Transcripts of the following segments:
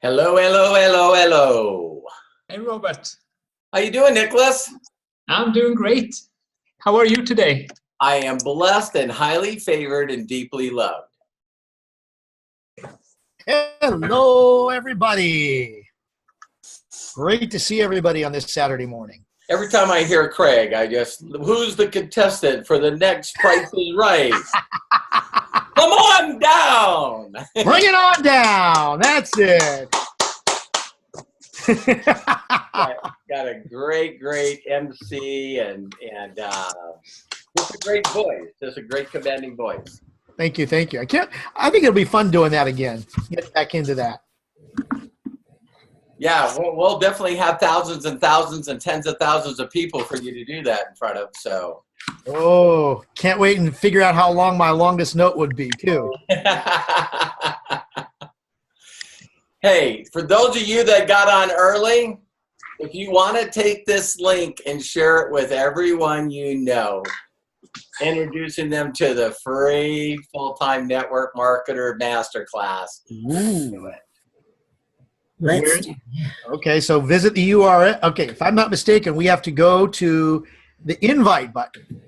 Hello, hello, hello, hello. Hey, Robert. How you doing, Nicholas? I'm doing great. How are you today? I am blessed and highly favored and deeply loved. Hello, everybody. Great to see everybody on this Saturday morning. Every time I hear Craig, who's the contestant for the next Price is Right? Come on down. Bring it on down. That's it. Got a great MC and just a great voice, just a great commanding voice. Thank you. I think it'll be fun doing that again. Get back into that. Yeah, we'll definitely have thousands and thousands and tens of thousands of people for you to do that in front of. So. Oh, can't wait and figure out how long my longest note would be too. Hey, for those of you that got on early, if you want to take this link and share it with everyone you know, introducing them to the free full-time network marketer masterclass. Ooh. Okay, so visit the URL. Okay, if I'm not mistaken, we have to go to the invite button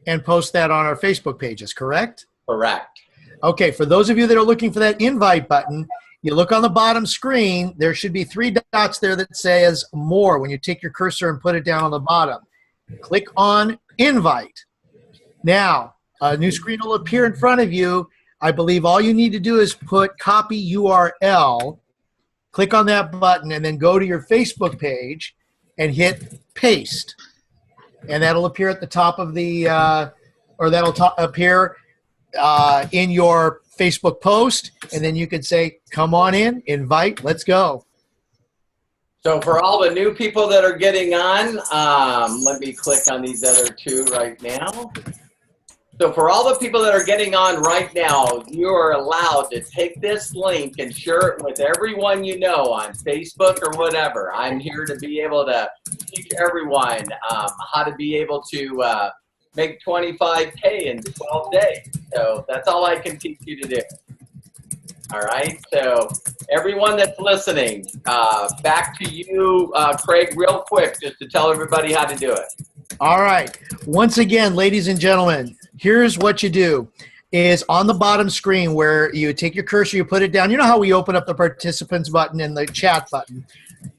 and post that on our Facebook pages, correct? Correct. Okay, for those of you that are looking for that invite button, you look on the bottom screen, there should be 3 dots there that says more when you take your cursor and put it down on the bottom. Click on invite. Now, a new screen will appear in front of you. I believe all you need to do is put copy URL, click on that button, and then go to your Facebook page and hit paste. And that'll appear at the top of the, appear in your Facebook post, and then you can say, come on in, invite, let's go. So for all the new people that are getting on, let me click on these other 2 right now. So for all the people that are getting on right now, you are allowed to take this link and share it with everyone you know on Facebook or whatever. I'm here to be able to teach everyone how to be able to make 25K in 12 days. So that's all I can teach you to do. All right, so everyone that's listening, back to you, Craig, real quick, just to tell everybody how to do it. All right, once again, ladies and gentlemen, here's what you do. Is on the bottom screen where you take your cursor, you put it down. You know how we open up the participants button and the chat button.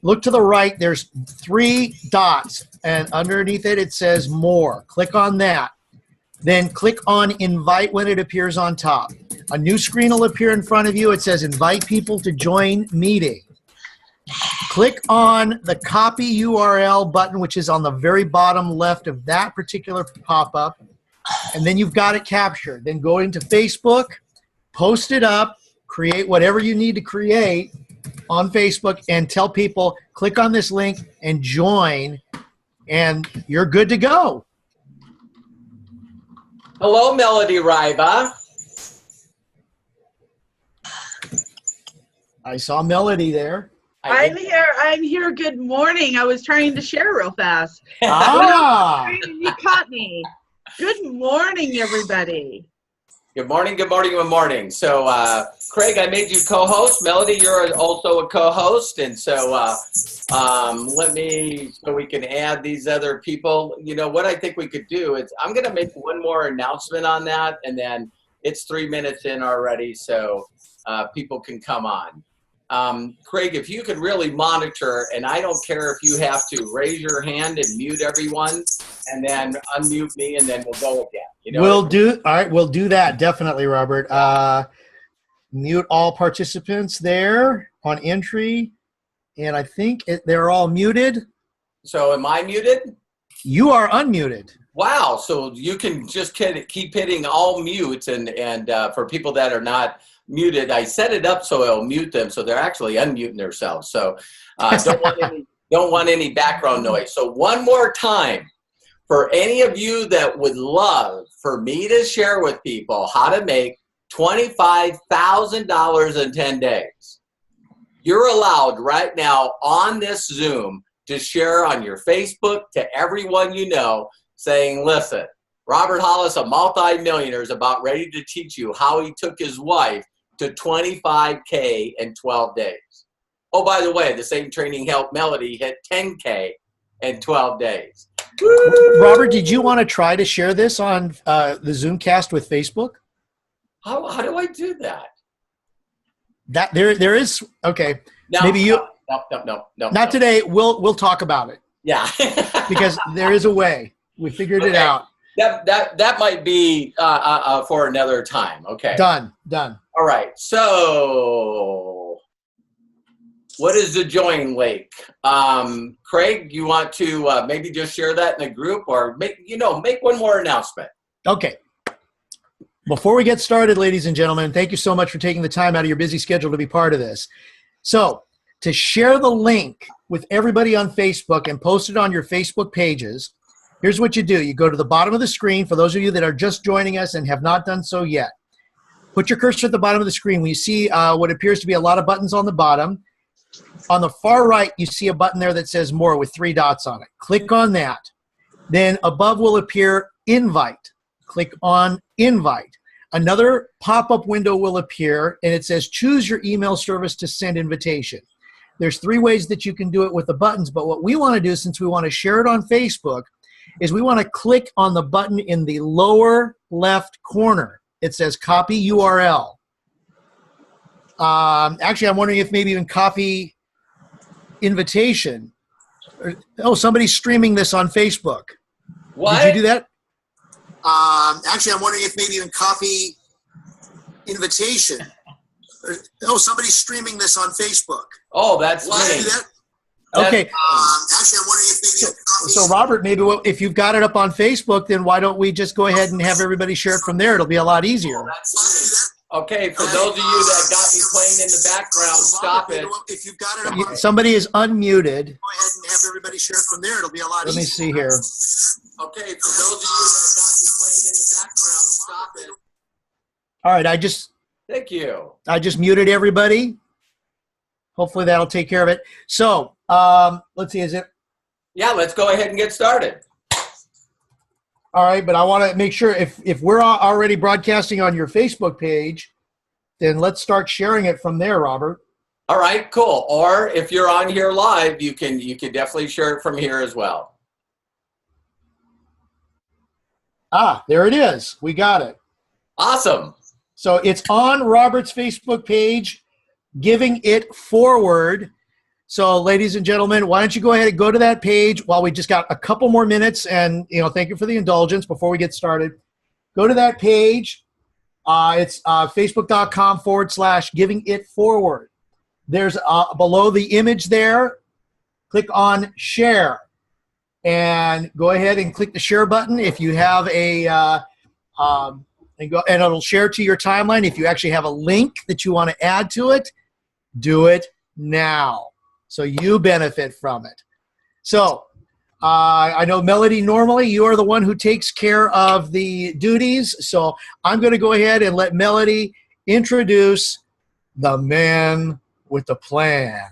Look to the right, there's 3 dots, and underneath it, it says more. Click on that. Then click on invite when it appears on top. A new screen will appear in front of you. It says invite people to join meeting. Click on the copy URL button, which is on the very bottom left of that particular pop-up, and then you've got it captured. Then go into Facebook, post it up, create whatever you need to create on Facebook, and tell people, click on this link and join, and you're good to go. Hello, Melody Ryba. I saw Melody there. I'm here. Good morning. I was trying to share real fast. Ah! You caught me. Good morning, everybody. Good morning, good morning, good morning. So, Craig, I made you co-host. Melody, you're also a co-host. And so, so we can add these other people. You know, what I think we could do is I'm going to make one more announcement on that, and then it's 3 minutes in already, so people can come on. Craig, if you could really monitor, and I don't care if you have to raise your hand and mute everyone, and then unmute me, and then we'll go again. You know, all right, we'll do that, definitely, Robert. Mute all participants there on entry, and I think they're all muted. So am I muted? You are unmuted. Wow, so you can just keep hitting all mutes, and for people that are not muted, I set it up so it'll mute them, so they're actually unmuting themselves. So don't want any background noise. So one more time, for any of you that would love for me to share with people how to make $25,000 in 10 days, you're allowed right now on this Zoom to share on your Facebook to everyone you know, saying, listen, Robert Hollis, a multi-millionaire, is about ready to teach you how he took his wife to 25K in 12 days. Oh, by the way, the same training helped Melody hit 10K in 12 days. Robert, did you want to try to share this on the Zoomcast with Facebook? How do I do that? That there is okay. No, Maybe you no. not today. We'll talk about it Yeah. because there is a way. We figured it Okay. out. That might be for another time. Okay. Done. All right. So, what is the join link? Craig, you want to maybe just share that in a group, or make one more announcement? Okay. Before we get started, ladies and gentlemen, thank you so much for taking the time out of your busy schedule to be part of this. So, to share the link with everybody on Facebook and post it on your Facebook pages, here's what you do. You go to the bottom of the screen, for those of you that are just joining us and have not done so yet. Put your cursor at the bottom of the screen. We see what appears to be a lot of buttons on the bottom. On the far right, you see a button there that says More with 3 dots on it. Click on that. Then above will appear Invite. Click on Invite. Another pop-up window will appear, and it says Choose your email service to send invitation. There's 3 ways that you can do it with the buttons, but what we want to do, since we want to share it on Facebook, is we want to click on the button in the lower left corner. It says Copy URL. Actually, I'm wondering if maybe even copy invitation. Oh, somebody's streaming this on Facebook. What? Did you do that? Actually, I'm wondering if maybe even copy invitation. Oh, somebody's streaming this on Facebook. Oh, that's Did you me. do that? Okay. Actually, I'm wondering if maybe so Robert, maybe if you've got it up on Facebook, then why don't we just go ahead and have everybody share it from there? It'll be a lot easier. Okay, for those of you that got me playing in the background, stop it. If you've got it up, somebody is unmuted. Go ahead and have everybody share it from there. It'll be a lot easier. Let me see here. Okay, for those of you that got me playing in the background, stop it. All right, Thank you. I just muted everybody. Hopefully that'll take care of it. So let's see, is it? Yeah, let's go ahead and get started. All right, but I want to make sure if we're already broadcasting on your Facebook page, then let's start sharing it from there, Robert. All right, cool. Or if you're on here live, you can definitely share it from here as well. Ah, there it is. We got it. Awesome. So it's on Robert's Facebook page, Giving It Forward. So, ladies and gentlemen, why don't you go ahead and go to that page while we just got a couple more minutes, and thank you for the indulgence before we get started. Go to that page. It's facebook.com/Giving It Forward. There's below the image there. Click on Share, and go ahead and click the Share button if you have and it'll share to your timeline. If you actually have a link that you want to add to it, do it now, so you benefit from it. So I know, Melody, normally you are the one who takes care of the duties, so I'm going to go ahead and let Melody introduce the man with the plan.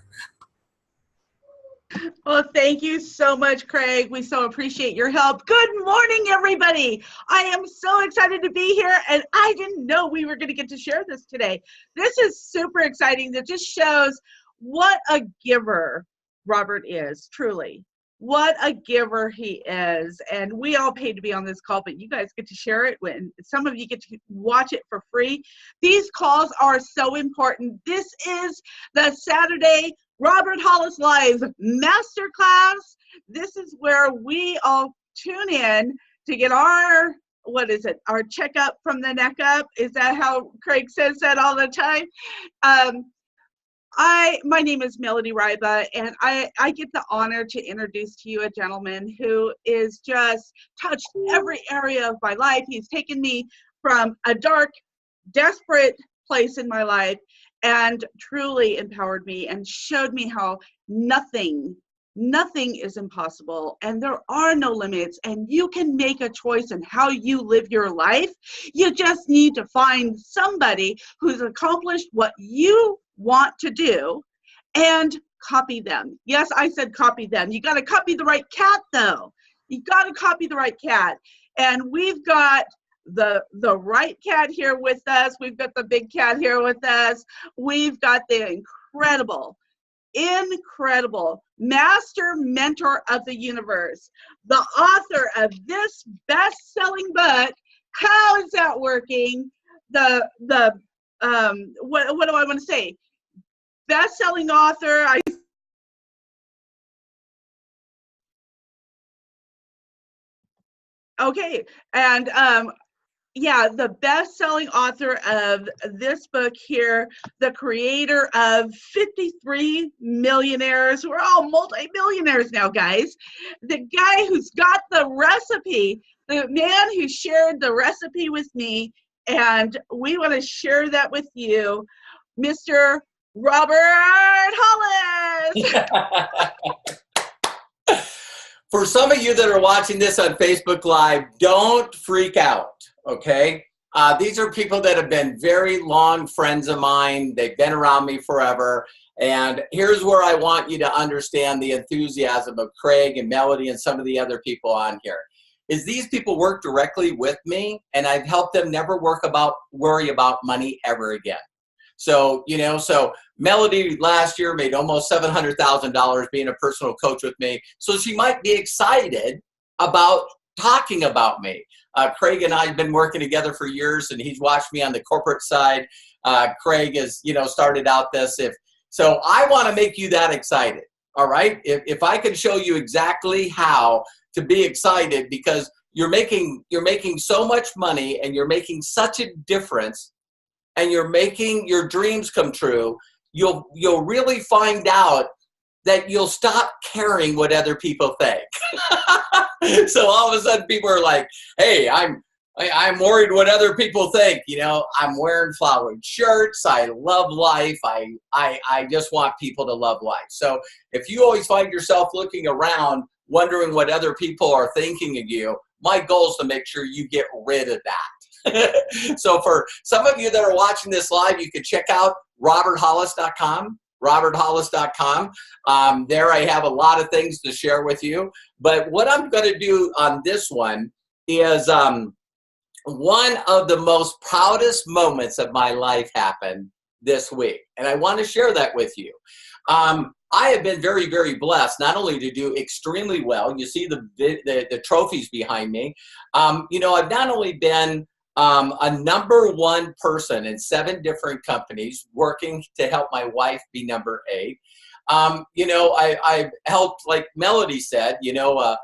Well, thank you so much, Craig. We so appreciate your help. Good morning, everybody. I am so excited to be here, and I didn't know we were going to get to share this today. This is super exciting. That just shows what a giver Robert is, truly. What a giver he is. And we all paid to be on this call, but you guys get to share it when some of you get to watch it for free. These calls are so important. This is the Saturday Robert Hollis Live Masterclass. This is where we all tune in to get our, our checkup from the neck up. Is that how Craig says that all the time? My name is Melody Ryba, and I get the honor to introduce to you a gentleman who is just touched every area of my life. He's taken me from a dark, desperate place in my life and truly empowered me and showed me how nothing is impossible, and there are no limits, and you can make a choice in how you live your life. You just need to find somebody who's accomplished what you want to do and copy them. Yes, I said copy them. You got to copy the right cat, though. You got to copy the right cat. And we've got the right cat here with us. We've got the big cat here with us. We've got the incredible incredible master mentor of the universe, the author of this best-selling book. How is that working? What do I want to say? Best-selling author. Okay, and yeah, the best-selling author of this book here, the creator of 53 Millionaires. We're all multi-millionaires now, guys. The guy who's got the recipe, the man who shared the recipe with me, and we want to share that with you, Mr. Robert Hollis. For some of you that are watching this on Facebook Live, don't freak out, okay? These are people that have been very long friends of mine. They've been around me forever. And here's where I want you to understand the enthusiasm of Craig and Melody and some of the other people on here. Is these people work directly with me, and I've helped them never worry about money ever again. So, you know, so Melody last year made almost $700,000 being a personal coach with me. So she might be excited about talking about me. Craig and I have been working together for years, and he's watched me on the corporate side. Craig has, you know, started out this. So I want to make you that excited. All right. If I can show you exactly how to be excited, because you're making so much money and you're making such a difference, and you're making your dreams come true, you'll really find out that you'll stop caring what other people think. So all of a sudden people are like, hey, I'm worried what other people think. You know, I'm wearing flowered shirts. I love life. I just want people to love life. So if you always find yourself looking around wondering what other people are thinking of you, my goal is to make sure you get rid of that. So for some of you that are watching this live, you can check out roberthollis.com. roberthollis.com. There I have a lot of things to share with you. But what I'm going to do on this one is one of the most proudest moments of my life happened this week. And I want to share that with you. I have been very, very blessed not only to do extremely well. You see the trophies behind me. You know, I've not only been a #1 person in 7 different companies working to help my wife be number 8. You know, I've helped, like Melody said, you know,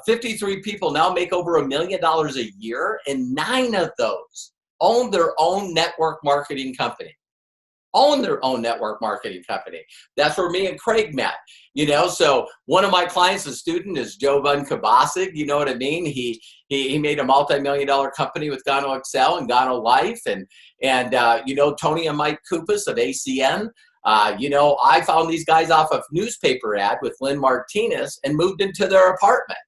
53 people now make over $1 million a year, and 9 of those own their own network marketing company. That's where me and Craig met, you know. So one of my clients, a student, is Jovan Kabasig. You know what I mean? He made a multi-million-dollar company with Gano Excel and Gano Life, and you know, Tony and Mike Kupas of ACN. You know, I found these guys off of newspaper ad with Lynn Martinez and moved into their apartment.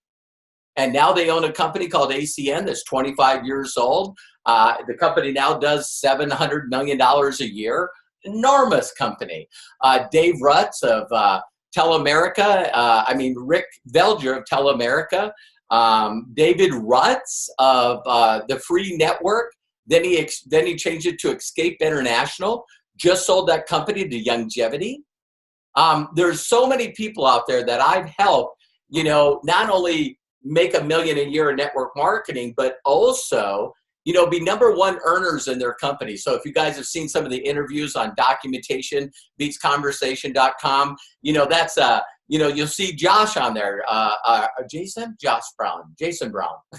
And now they own a company called ACN that's 25 years old. The company now does $700 million a year. Enormous company. Dave Rutz of Telemerica, Rick Velger of Telemerica, David Rutz of the Free Network. Then he changed it to Escape International. Just sold that company to Youngevity. There's so many people out there that I've helped, you know, not only make $1 million a year in network marketing, but also, you know, be #1 earners in their company. So if you guys have seen some of the interviews on documentationbeatsconversation.com, you know, that's, you know, you'll see Josh on there. Jason Brown.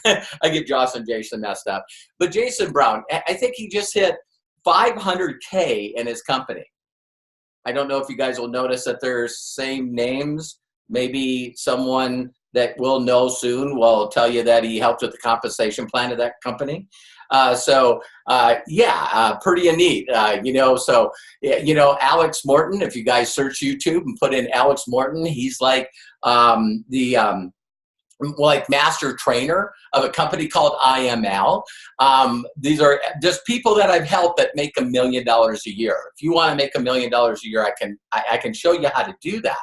I get Josh and Jason messed up. But Jason Brown, I think he just hit 500K in his company. I don't know if you guys will notice that there's same names. Maybe someone that we'll know soon will tell you that he helped with the compensation plan of that company. Pretty neat. You know, so, you know, Alex Morton, if you guys search YouTube and put in Alex Morton, he's like like master trainer of a company called IML. These are just people that I've helped that make $1 million a year. If you want to make $1 million a year, I can show you how to do that.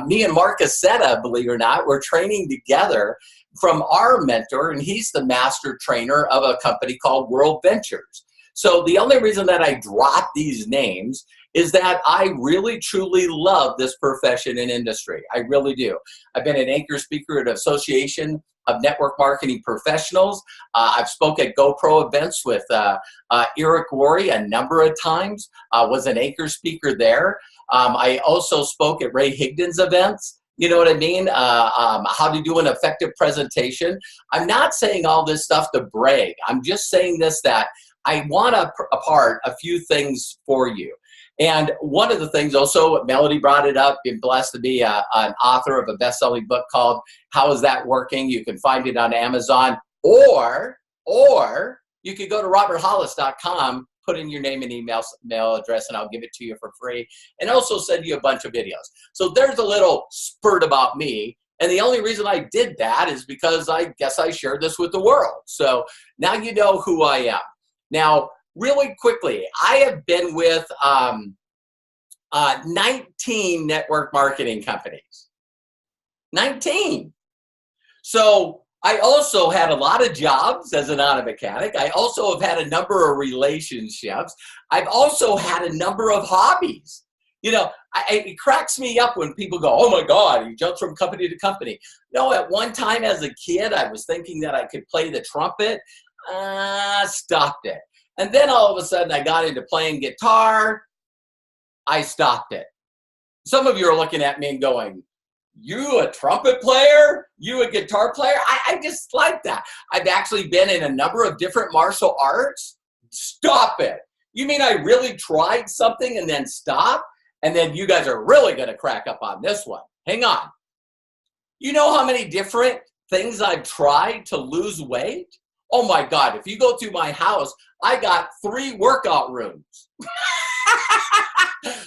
Me and Mark Aceta, believe it or not, we're training together from our mentor, and he's the master trainer of a company called World Ventures. So the only reason that I drop these names is that I really, truly love this profession and industry. I really do. I've been an anchor speaker at Association of Network Marketing Professionals. I've spoke at GoPro events with Eric Worre a number of times, was an anchor speaker there. I also spoke at Ray Higdon's events. You know what I mean? How to do an effective presentation. I'm not saying all this stuff to brag. I'm just saying this, that I want to apart a few things for you. And one of the things also, Melody brought it up, been blessed to be an author of a best-selling book called How Is That Working? You can find it on Amazon, or you could go to roberthollis.com, put in your name and email address, and I'll give it to you for free, and also send you a bunch of videos. So there's a little spurt about me, and the only reason I did that is because I guess I shared this with the world. So now you know who I am. Now, really quickly, I have been with 19 network marketing companies. 19. So I also had a lot of jobs as an auto mechanic. I also have had a number of relationships. I've also had a number of hobbies. You know, it cracks me up when people go, oh my God, he jumps from company to company. No, at one time as a kid, I was thinking that I could play the trumpet. Stopped it. And then all of a sudden I got into playing guitar. I stopped it. Some of you are looking at me and going, you a trumpet player? You a guitar player? I just like that. I've actually been in a number of different martial arts. Stop it. You mean I really tried something and then stopped? And then you guys are really going to crack up on this one. Hang on. You know how many different things I've tried to lose weight? Oh my God, if you go to my house, I got 3 workout rooms.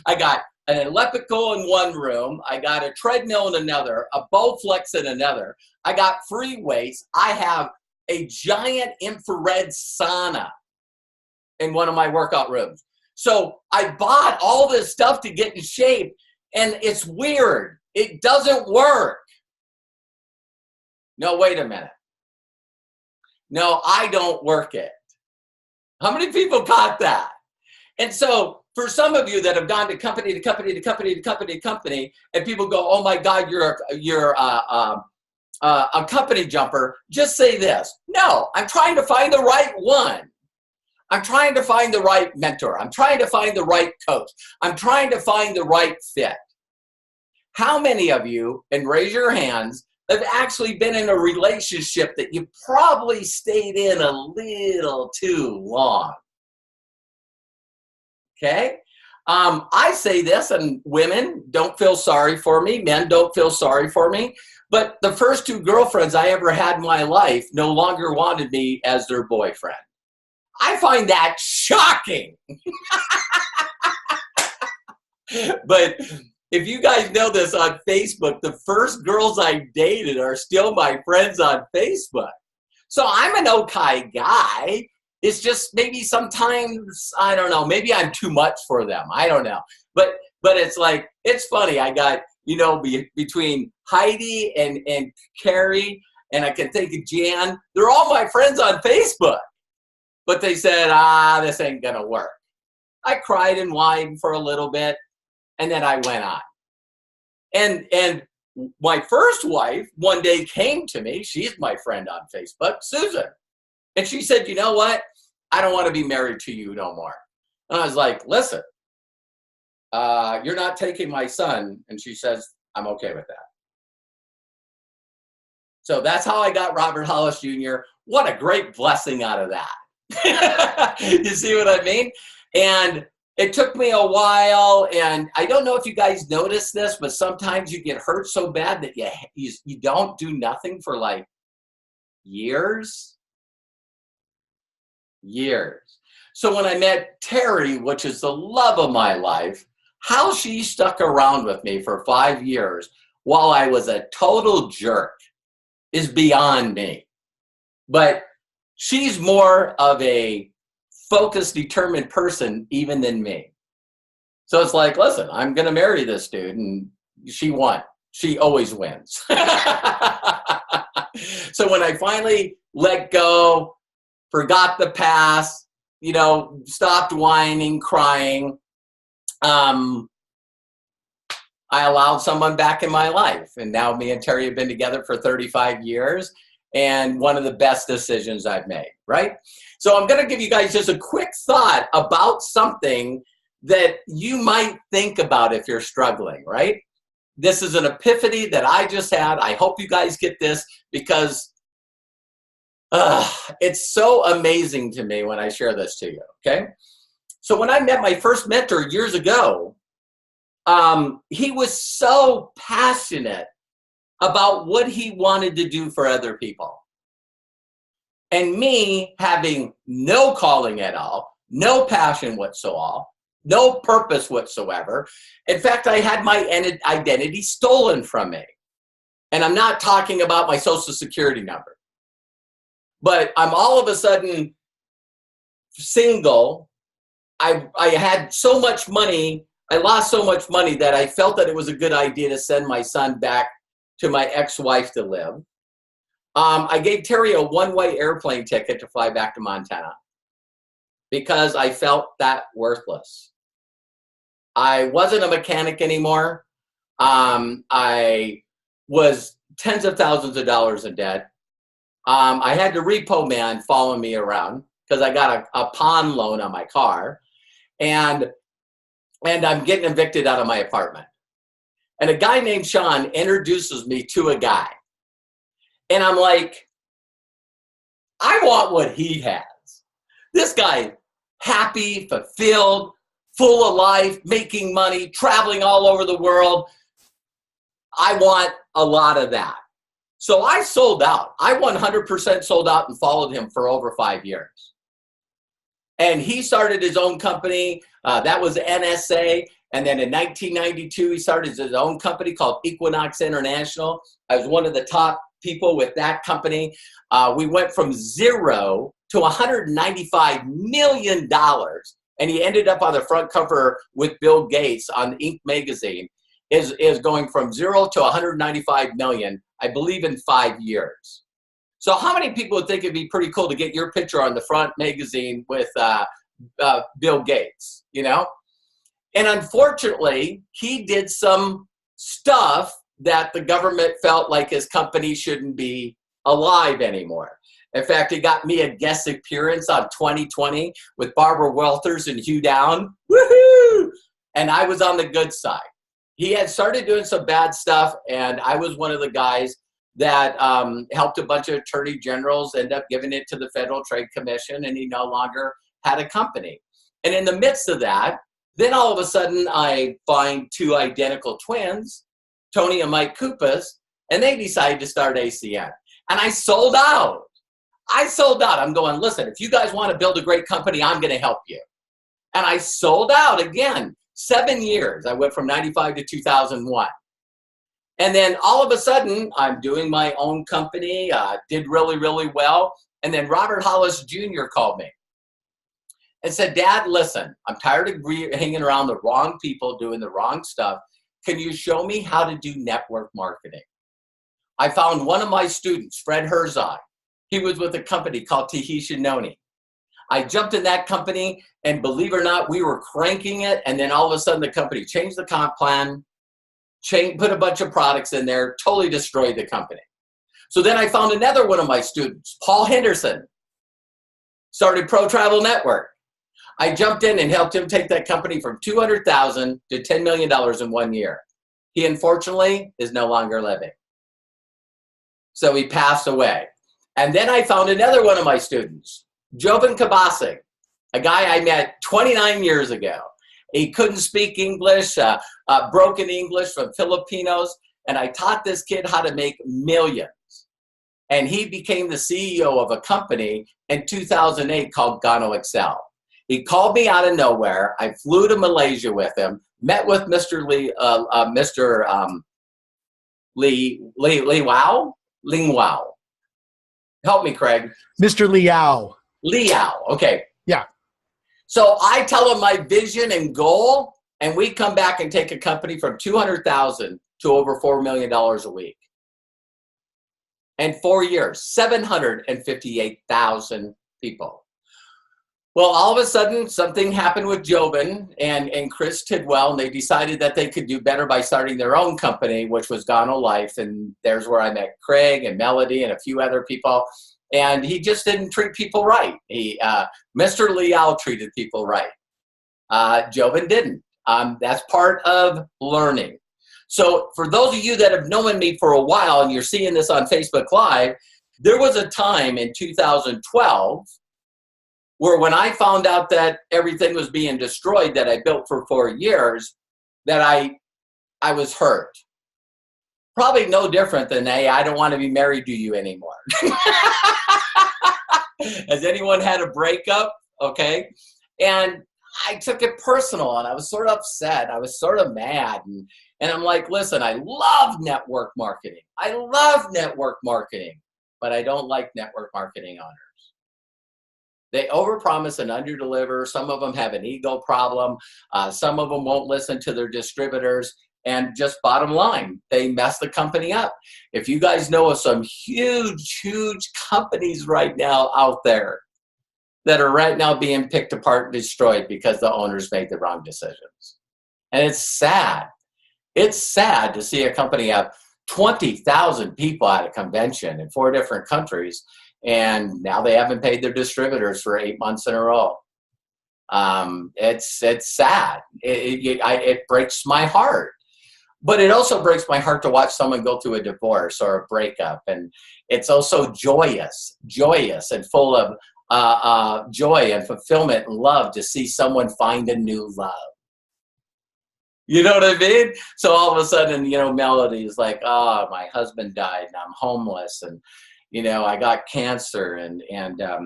I got an elliptical in one room. I got a treadmill in another, a Bowflex in another. I got free weights. I have a giant infrared sauna in one of my workout rooms. So I bought all this stuff to get in shape, and it's weird. It doesn't work. No, wait a minute. No, I don't work it. How many people caught that? And so for some of you that have gone to company to company to company to company to company, and people go, oh my God, you're a company jumper, just say this. No, I'm trying to find the right one. I'm trying to find the right mentor. I'm trying to find the right coach. I'm trying to find the right fit. How many of you, and raise your hands, have actually been in a relationship that you probably stayed in a little too long? Okay? I say this, and women, don't feel sorry for me. Men, don't feel sorry for me. But the first 2 girlfriends I ever had in my life no longer wanted me as their boyfriend. I find that shocking. But if you guys know this on Facebook, the first girls I dated are still my friends on Facebook. So I'm an okay guy. It's just maybe sometimes, I don't know, maybe I'm too much for them. I don't know. But it's like, it's funny. I got, you know, between Heidi and Carrie, and I can think of Jan, they're all my friends on Facebook. But they said, this ain't going to work. I cried and whined for a little bit, and then I went on. And my first wife one day came to me. She's my friend on Facebook, Susan. And she said, you know what? I don't want to be married to you no more. And I was like, listen, you're not taking my son. And she says, I'm okay with that. So that's how I got Robert Hollis Jr. What a great blessing out of that. You see what I mean? And it took me a while, and I don't know if you guys notice this, but sometimes you get hurt so bad that you don't do nothing for like years. So when I met Terry, which is the love of my life, how she stuck around with me for 5 years while I was a total jerk is beyond me. But she's more of a focused, determined person even than me. So it's like, listen, I'm going to marry this dude, and she won. She always wins. So when I finally let go, forgot the past, you know, stopped whining, crying, I allowed someone back in my life. And now me and Terry have been together for 35 years. And one of the best decisions I've made, right? So I'm going to give you guys just a quick thought about something that you might think about if you're struggling, right? This is an epiphany that I just had. I hope you guys get this because it's so amazing to me when I share this to you, okay? So when I met my first mentor years ago, he was so passionate about what he wanted to do for other people. And me having no calling at all, no passion whatsoever, no purpose whatsoever. In fact, I had my identity stolen from me. And I'm not talking about my social security number. But I'm all of a sudden single. I had so much money, I lost so much money that I felt that it was a good idea to send my son back to my ex-wife to live. I gave Terry a one-way airplane ticket to fly back to Montana because I felt that worthless. I wasn't a mechanic anymore. I was tens of thousands of dollars in debt. I had the repo man follow me around because I got a pawn loan on my car. And I'm getting evicted out of my apartment. And a guy named Sean introduces me to a guy. And I'm like, I want what he has. This guy, happy, fulfilled, full of life, making money, traveling all over the world. I want a lot of that. So I sold out. I 100% sold out and followed him for over 5 years. And he started his own company. That was NSA. And then in 1992, he started his own company called Equinox International. I was one of the top people with that company. We went from zero to $195 million. And he ended up on the front cover with Bill Gates on Inc. magazine, is going from zero to 195 million, I believe, in 5 years. So how many people would think it'd be pretty cool to get your picture on the front magazine with Bill Gates, you know? And unfortunately, he did some stuff that the government felt like his company shouldn't be alive anymore. In fact, he got me a guest appearance on 2020 with Barbara Walters and Hugh Down. Woohoo! And I was on the good side. He had started doing some bad stuff, and I was one of the guys that helped a bunch of attorney generals end up giving it to the Federal Trade Commission, and he no longer had a company. And in the midst of that, then all of a sudden I find two identical twins, Tony and Mike Kupas, and they decided to start ACN. And I sold out. I sold out. I'm going, listen, if you guys want to build a great company, I'm going to help you. And I sold out again. 7 years. I went from 95 to 2001. And then all of a sudden, I'm doing my own company, did really, really well. And then Robert Hollis Jr. called me and said, Dad, listen, I'm tired of hanging around the wrong people doing the wrong stuff. Can you show me how to do network marketing? I found one of my students, Fred Herzog. He was with a company called Tahitian Noni. I jumped in that company, and believe it or not, we were cranking it. And then all of a sudden, the company changed the comp plan, put a bunch of products in there, totally destroyed the company. So then I found another one of my students, Paul Henderson, started Pro Travel Network. I jumped in and helped him take that company from $200,000 to $10 million in 1 year. He unfortunately is no longer living. So he passed away. And then I found another one of my students, Jovan Kabasik, a guy I met 29 years ago. He couldn't speak English, broken English from Filipinos, and I taught this kid how to make millions. And he became the CEO of a company in 2008 called Gano Excel. He called me out of nowhere. I flew to Malaysia with him, met with Mr. Ling Wow. Help me, Craig. Mr. Liao. Liao, okay. Yeah. So I tell him my vision and goal, and we come back and take a company from $200,000 to over $4 million a week. In 4 years, 758,000 people. Well, all of a sudden, something happened with Jobin and Chris Tidwell, and they decided that they could do better by starting their own company, which was Gano Life. And there's where I met Craig and Melody and a few other people. And he just didn't treat people right. Mr. Liao treated people right. Jobin didn't. That's part of learning. So for those of you that have known me for a while and you're seeing this on Facebook Live, there was a time in 2012 where when I found out that everything was being destroyed that I built for 4 years, that I was hurt. Probably no different than, hey, I don't want to be married to you anymore. Has anyone had a breakup? Okay. And I took it personal and I was sort of upset. I was sort of mad. And I'm like, listen, I love network marketing. I love network marketing, but I don't like network marketing owners. They overpromise and underdeliver. Some of them have an ego problem. Some of them won't listen to their distributors. And just bottom line, they mess the company up. If you guys know of some huge, huge companies right now out there that are right now being picked apart and destroyed because the owners made the wrong decisions. And it's sad. It's sad to see a company have 20,000 people at a convention in 4 different countries, and now they haven't paid their distributors for 8 months in a row. It's sad. It breaks my heart. But it also breaks my heart to watch someone go through a divorce or a breakup. And it's also joyous and full of joy and fulfillment and love to see someone find a new love. You know what I mean? So all of a sudden, Melody is like, oh, my husband died and I'm homeless, and I got cancer, and I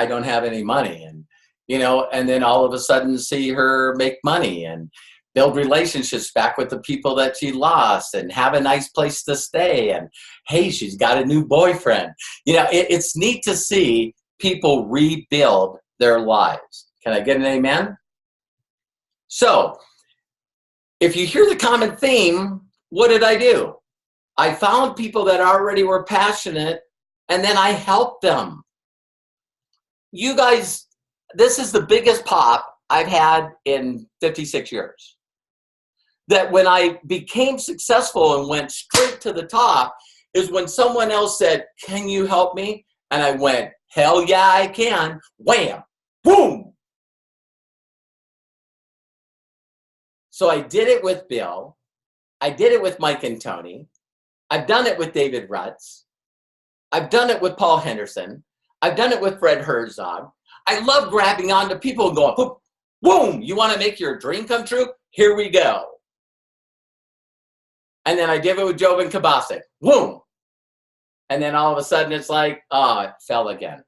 don't have any money, and and then all of a sudden see her make money and build relationships back with the people that she lost and have a nice place to stay, and hey, she's got a new boyfriend. It's neat to see people rebuild their lives. Can I get an amen? So if you hear the common theme, what did I do? I found people that already were passionate, and then I helped them. You guys, this is the biggest pop I've had in 56 years. That when I became successful and went straight to the top is when someone else said, can you help me? And I went, hell yeah, I can. Wham, boom. So I did it with Bill. I did it with Mike and Tony. I've done it with David Rutz. I've done it with Paul Henderson. I've done it with Fred Herzog. I love grabbing onto people and going, boom, boom, you want to make your dream come true? Here we go. And then I did it with Jobin Kabasic. Boom. And then all of a sudden it's like, it fell again.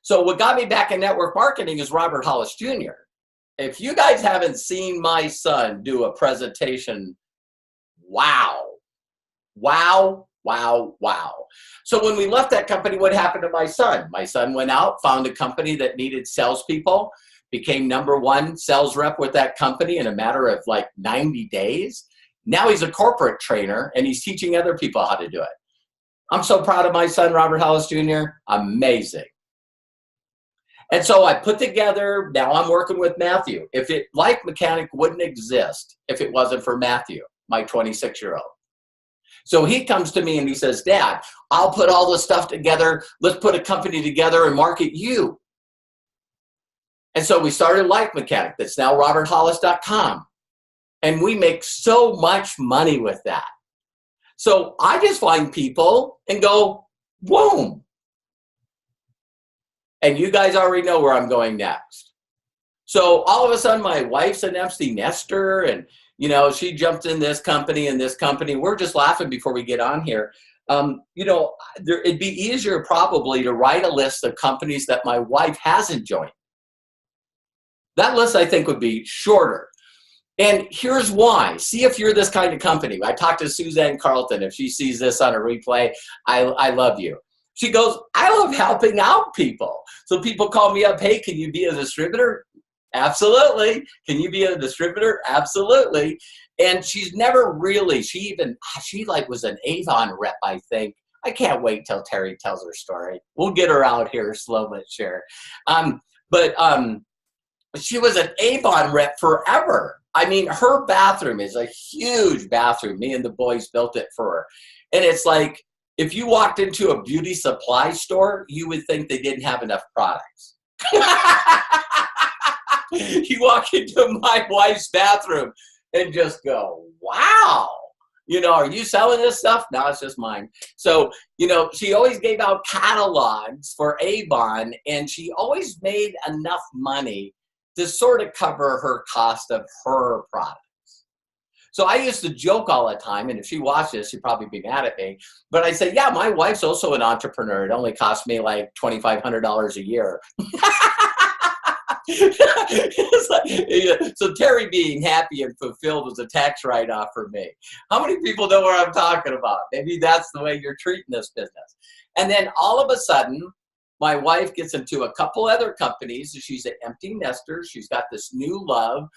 So what got me back in network marketing is Robert Hollis Jr. If you guys haven't seen my son do a presentation, wow. Wow, wow, wow. So when we left that company, what happened to my son? My son went out, found a company that needed salespeople, became #1 sales rep with that company in a matter of like 90 days. Now he's a corporate trainer and he's teaching other people how to do it. I'm so proud of my son, Robert Hollis Jr. Amazing. And so I put together, now I'm working with Matthew. Life Mechanic wouldn't exist if it wasn't for Matthew, my 26-year-old. So he comes to me and he says, Dad, I'll put all this stuff together. Let's put a company together and market you. And so we started Life Mechanic. That's now roberthollis.com. And we make so much money with that. So I just find people and go, boom. And you guys already know where I'm going next. So all of a sudden, my wife's an empty nester, and she jumped in this company and this company. We're just laughing before we get on here. It'd be easier probably to write a list of companies that my wife hasn't joined. That list, I think, would be shorter. And here's why. See if you're this kind of company. I talked to Suzanne Carlton. If she sees this on a replay, I love you. She goes, I love helping out people. So people call me up, hey, can you be a distributor? Absolutely. Can you be a distributor? Absolutely. And she's never really, she was an Avon rep, I think. I can't wait till Terry tells her story. We'll get her out here slow but sure. She was an Avon rep forever. I mean, her bathroom is a huge bathroom. Me and the boys built it for her. And it's like, if you walked into a beauty supply store, you would think they didn't have enough products. You walk into my wife's bathroom and just go, wow. You know, are you selling this stuff? No, it's just mine. So, you know, she always gave out catalogs for Avon, and she always made enough money to sort of cover her cost of her products. So I used to joke all the time, and if she watched this, she'd probably be mad at me. But I say, yeah, my wife's also an entrepreneur. It only cost me like $2,500 a year. It's like, yeah. So Terry being happy and fulfilled was a tax write-off for me. How many people know what I'm talking about? Maybe that's the way you're treating this business. And then all of a sudden, my wife gets into a couple other companies. She's an empty nester. She's got this new love.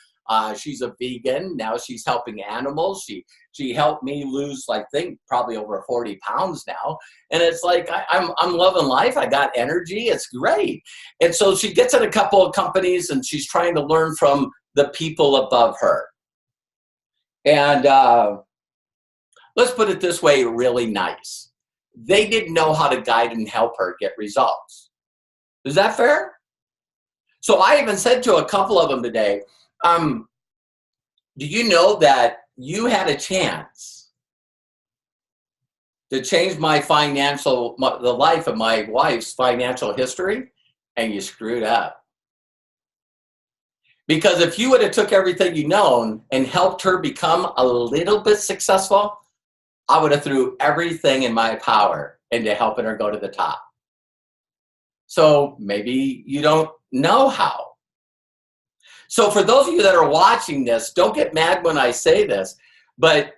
She's a vegan. Now she's helping animals. She helped me lose, I think, probably over 40 pounds now. And it's like, I'm loving life. I got energy. It's great. And so she gets in a couple of companies, and she's trying to learn from the people above her. And let's put it this way, really nice. They didn't know how to guide and help her get results. Is that fair? So I even said to a couple of them today, do you know that you had a chance to change the life of my wife's financial history, and you screwed up? Because if you would have took everything you known and helped her become a little bit successful, I would have threw everything in my power into helping her go to the top. So maybe you don't know how. So for those of you that are watching this, don't get mad when I say this, but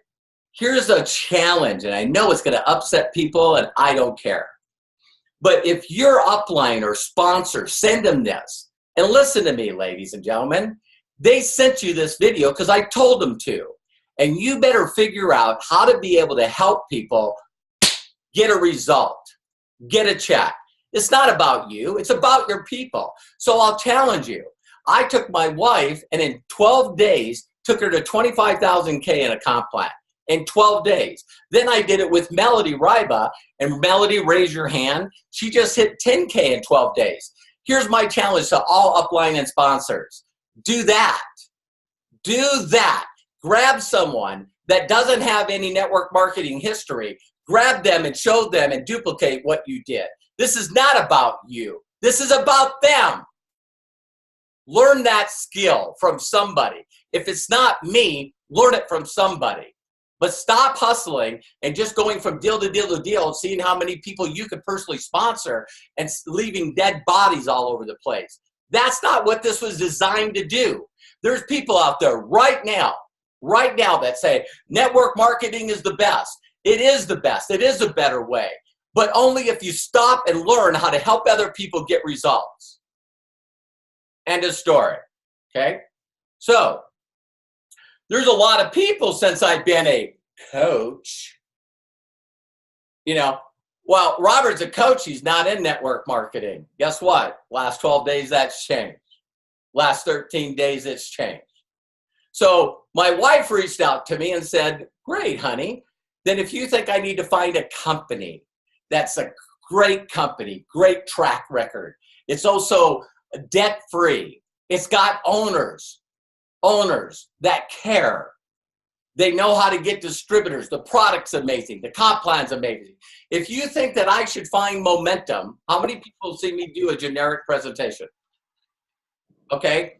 here's a challenge, and I know it's going to upset people, and I don't care. But if your upline or sponsor, send them this. And listen to me, ladies and gentlemen. They sent you this video because I told them to. And you better figure out how to be able to help people get a result, get a check. It's not about you. It's about your people. So I'll challenge you. I took my wife, and in 12 days, took her to 25,000K in a comp plan. In 12 days. Then I did it with Melody Ryba, and Melody, raise your hand. She just hit 10K in 12 days. Here's my challenge to all upline and sponsors. Do that. Do that. Grab someone that doesn't have any network marketing history. Grab them and show them and duplicate what you did. This is not about you. This is about them. Learn that skill from somebody. If it's not me, learn it from somebody. But stop hustling and just going from deal to deal to deal, seeing how many people you could personally sponsor and leaving dead bodies all over the place. That's not what this was designed to do. There's people out there right now that say network marketing is the best. It is the best. It is a better way. But only if you stop and learn how to help other people get results. End of story. Okay? So, there's a lot of people since I've been a coach. You know, well, Robert's a coach. He's not in network marketing. Guess what? Last 12 days, that's changed. Last 13 days, it's changed. So my wife reached out to me and said, great, honey. Then if you think I need to find a company that's a great company, great track record, it's also debt-free, it's got owners that care. They know how to get distributors. The product's amazing. The comp plan's amazing. If you think that I should find momentum, how many people see me do a generic presentation? Okay?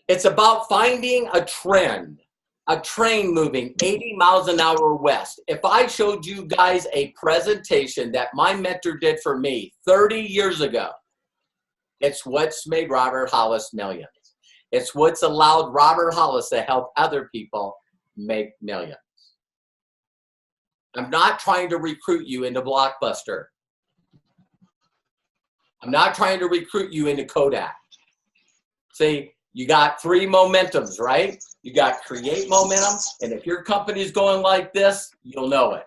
It's about finding a trend, a train moving 80 miles an hour west. If I showed you guys a presentation that my mentor did for me 30 years ago, it's what's made Robert Hollis millions. It's what's allowed Robert Hollis to help other people make millions. I'm not trying to recruit you into Blockbuster. I'm not trying to recruit you into Kodak. See, you got three momentums, right? You got create momentum, and if your company is going like this, you'll know it.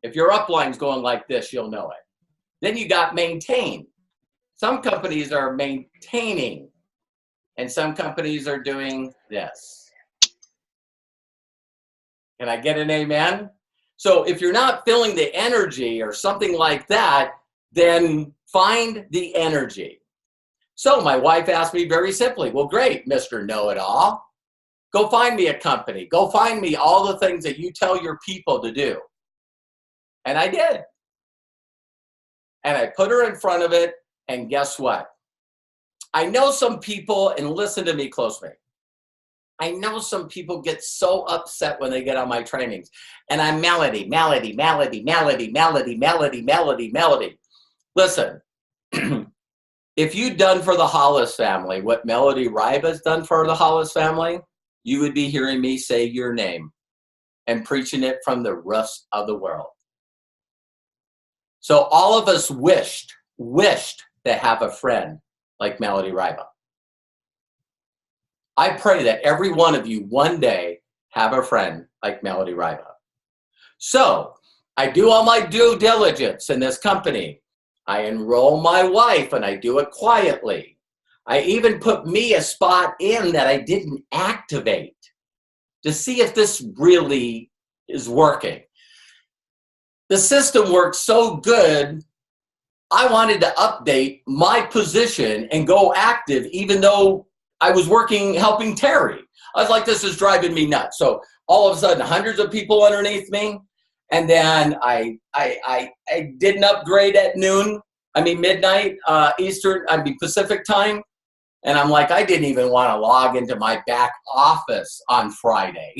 If your upline's going like this, you'll know it. Then you got maintain. Some companies are maintaining, and some companies are doing this. Can I get an amen? So if you're not feeling the energy or something like that, then find the energy. So my wife asked me very simply, well, great, Mr. Know-It-All. Go find me a company. Go find me all the things that you tell your people to do. And I did. And I put her in front of it, and guess what? I know some people, and listen to me closely, I know some people get so upset when they get on my trainings. And I'm Melody, Melody, Melody, Melody, Melody, Melody, Melody, Melody. Listen, if you'd done for the Hollis family what Melody Ryba's done for the Hollis family, you would be hearing me say your name and preaching it from the roofs of the world. So all of us wished to have a friend like Melody Ryba. I pray that every one of you one day have a friend like Melody Ryba. So I do all my due diligence in this company. I enroll my wife, and I do it quietly. I even put me a spot in that I didn't activate to see if this really is working. The system worked so good, I wanted to update my position and go active, even though I was working, helping Terry. I was like, this is driving me nuts. So all of a sudden, hundreds of people underneath me. And then I did an upgrade at midnight Eastern, Pacific time. And I'm like, I didn't even want to log into my back office on Friday.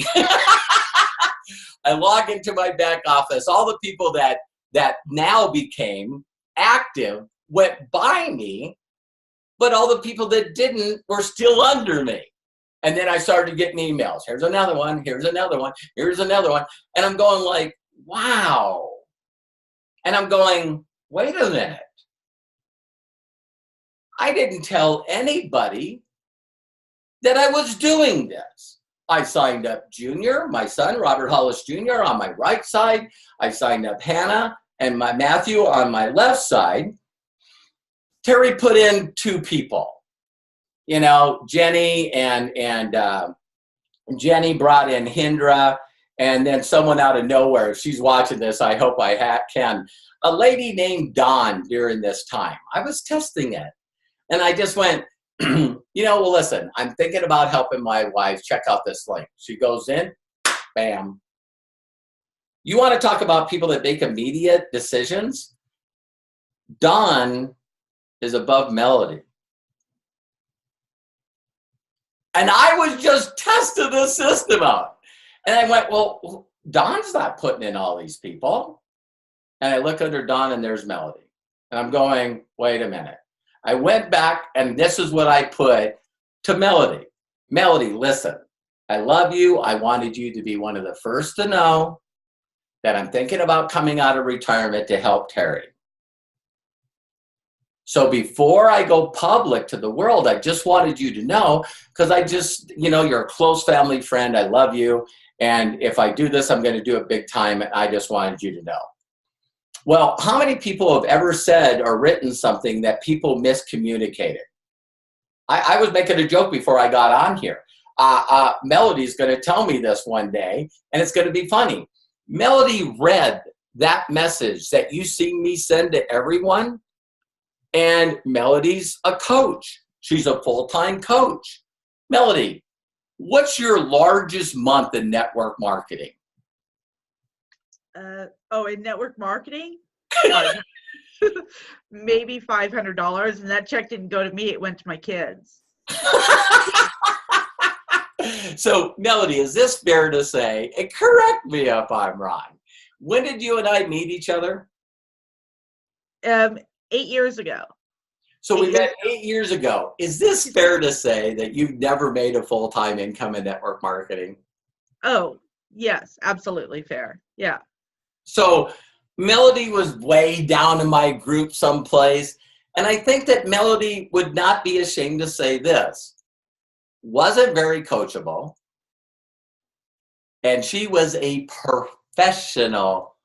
I log into my back office. All the people that now became active went by me, but all the people that didn't were still under me. And then I started getting emails. Here's another one. Here's another one. Here's another one. And I'm going like, wow. And I'm going, wait a minute. I didn't tell anybody that I was doing this. I signed up Junior, my son, Robert Hollis Jr. on my right side. I signed up Hannah and my Matthew on my left side. Terry put in 2 people. You know, Jenny and Jenny brought in Hindra, and then someone out of nowhere, if she's watching this, I hope I can, a lady named Dawn during this time. I was testing it. And I just went, well, listen, I'm thinking about helping my wife. Check out this link. She goes in, bam. You want to talk about people that make immediate decisions? Dawn is above Melody. And I was just testing the system out. And I went, well, Dawn's not putting in all these people. And I look under Dawn, and there's Melody. And I'm going, wait a minute. I went back, and this is what I put to Melody. Melody, listen, I love you. I wanted you to be one of the first to know that I'm thinking about coming out of retirement to help Terry. So before I go public to the world, I just wanted you to know, because I just, you're a close family friend. I love you. And if I do this, I'm going to do it big time. And I just wanted you to know. Well, how many people have ever said or written something that people miscommunicated? I was making a joke before I got on here. Melody's going to tell me this one day, and it's going to be funny. Melody read that message that you see me send to everyone, and Melody's a coach. She's a full-time coach. Melody, what's your largest month in network marketing? In network marketing? Maybe $500, and that check didn't go to me, it went to my kids. So, Melody, is this fair to say, and correct me if I'm wrong, when did you and I meet each other? 8 years ago. So we met 8 years ago. Is this fair to say that you've never made a full-time income in network marketing? Oh, yes, absolutely fair. Yeah. So Melody was way down in my group someplace. And I think that Melody would not be ashamed to say this. Wasn't very coachable. And she was a professional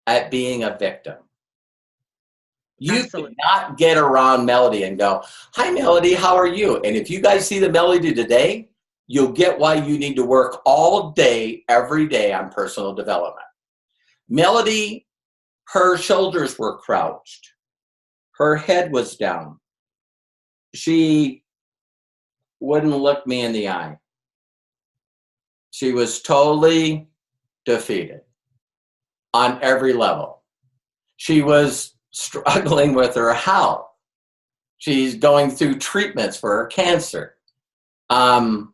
at being a victim. You Absolutely. cannot get around Melody and go, hi, Melody, how are you? And if you guys see the Melody today, you'll get why you need to work all day, every day on personal development. Melody, her shoulders were crouched. Her head was down. She wouldn't look me in the eye. She was totally defeated on every level. She was struggling with her health. She's going through treatments for her cancer. I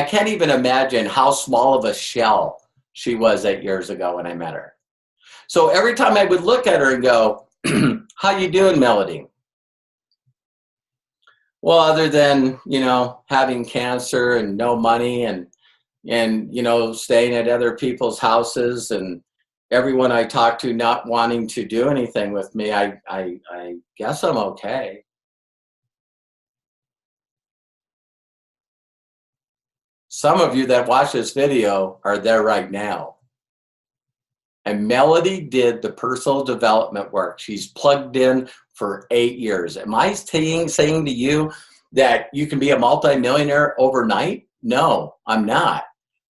can't even imagine how small of a shell she was 8 years ago when I met her. So every time I would look at her and go, how you doing, Melody? Well, other than, you know, having cancer and no money and you know, staying at other people's houses and everyone I talk to not wanting to do anything with me, I guess I'm okay. Some of you that watch this video are there right now. And Melody did the personal development work. She's plugged in for 8 years. Am I saying to you that you can be a multimillionaire overnight? No, I'm not.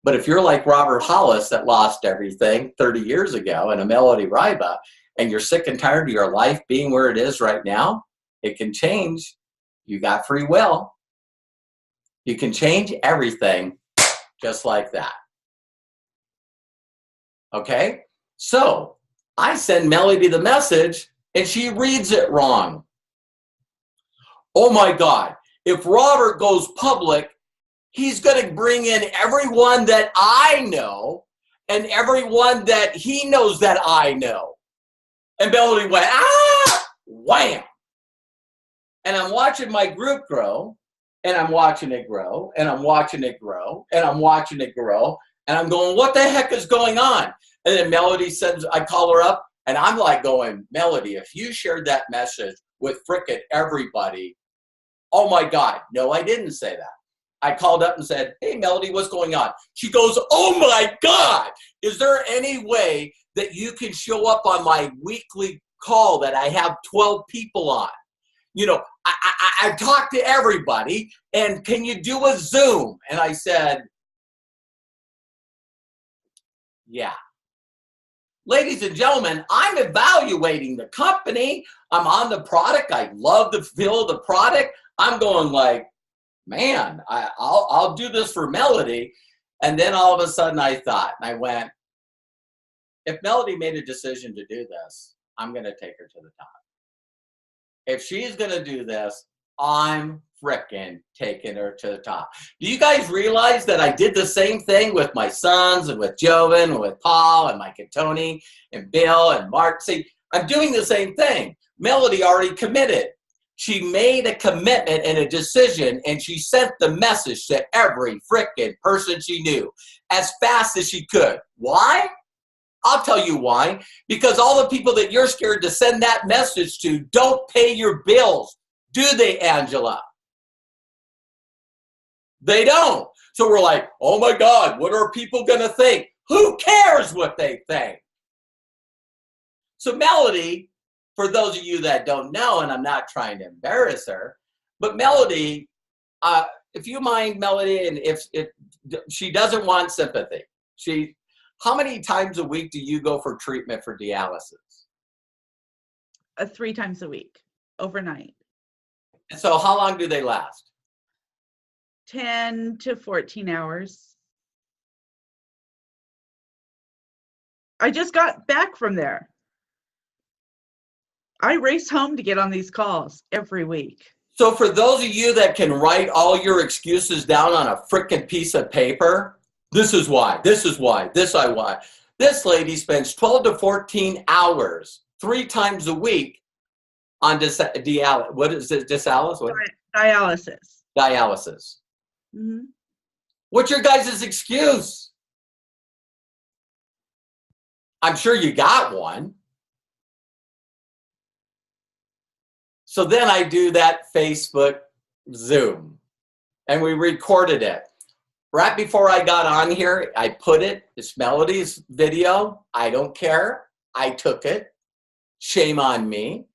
But if you're like Robert Hollis that lost everything 30 years ago and a Melody Ryba, and you're sick and tired of your life being where it is right now, it can change. You got free will. You can change everything just like that. Okay? So I send Melody the message and she reads it wrong. Oh my God, if Robert goes public, he's going to bring in everyone that I know and everyone that he knows that I know. And Melody went, ah, wham. And I'm watching my group grow, and I'm watching it grow, and I'm watching it grow, and I'm watching it grow, and I'm going, what the heck is going on? And then Melody sends, I call her up, and I'm like going, Melody, if you shared that message with frickin' everybody, oh my God. No, I didn't say that. I called up and said, hey, Melody, what's going on? She goes, oh my God, is there any way that you can show up on my weekly call that I have 12 people on? You know, I've talked to everybody, and can you do a Zoom? And I said, yeah. Ladies and gentlemen, I'm evaluating the company. I'm on the product. I love the feel of the product. I'm going like, man, I'll do this for Melody. And then all of a sudden I thought, and I went, if Melody made a decision to do this, I'm going to take her to the top. If she's going to do this, I'm frickin' taking her to the top. Do you guys realize that I did the same thing with my sons and with Joven and with Paul and Mike and Tony and Bill and Mark? See, I'm doing the same thing. Melody already committed. She made a commitment and a decision, and she sent the message to every frickin' person she knew as fast as she could. Why? I'll tell you why. Because all the people that you're scared to send that message to don't pay your bills. Do they, Angela? They don't. So we're like, oh my God, what are people going to think? Who cares what they think? So Melody, for those of you that don't know, and I'm not trying to embarrass her, but Melody, if you mind, Melody, and if she doesn't want sympathy, how many times a week do you go for treatment for dialysis? 3 times a week, overnight. And so how long do they last? 10 to 14 hours. I just got back from there. I race home to get on these calls every week. So for those of you that can write all your excuses down on a frickin' piece of paper, this is why, this is why, this is why. This lady spends 12 to 14 hours, 3 times a week on dialysis. What is it, dialysis? What? Dialysis. Dialysis. Mm-hmm. What's your guys' excuse? I'm sure you got one. So then I do that Facebook Zoom, and we recorded it. right before I got on here, I put it, it's Melody's video. I don't care. I took it. Shame on me.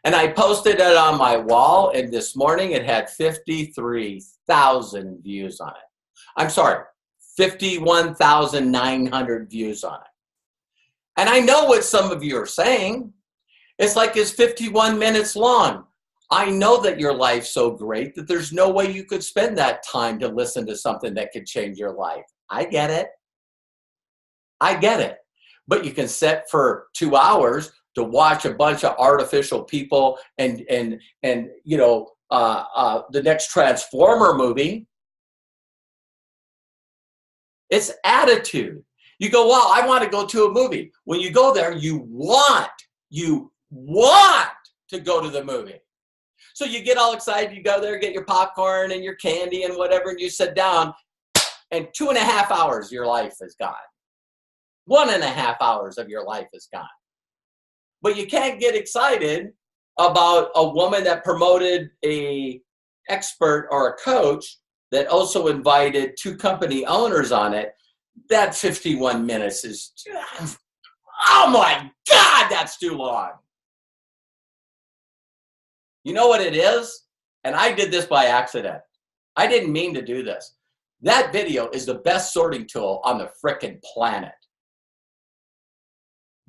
And I posted it on my wall, and this morning it had 53,000 views on it. I'm sorry, 51,900 views on it. And I know what some of you are saying. It's like it's 51 minutes long. I know that your life's so great that there's no way you could spend that time to listen to something that could change your life. I get it. I get it. But you can set for 2 hours to watch a bunch of artificial people and you know, the next Transformer movie. It's attitude. You go, wow, I want to go to a movie. When you go there, you want to go to the movie. So you get all excited, you go there, get your popcorn and your candy and whatever, and you sit down, and 2.5 hours your life is gone. 1.5 hours of your life is gone. But you can't get excited about a woman that promoted a expert or a coach that also invited 2 company owners on it. That 51 minutes is just, oh my God, that's too long. You know what it is? And I did this by accident. I didn't mean to do this. That video is the best sorting tool on the frickin' planet.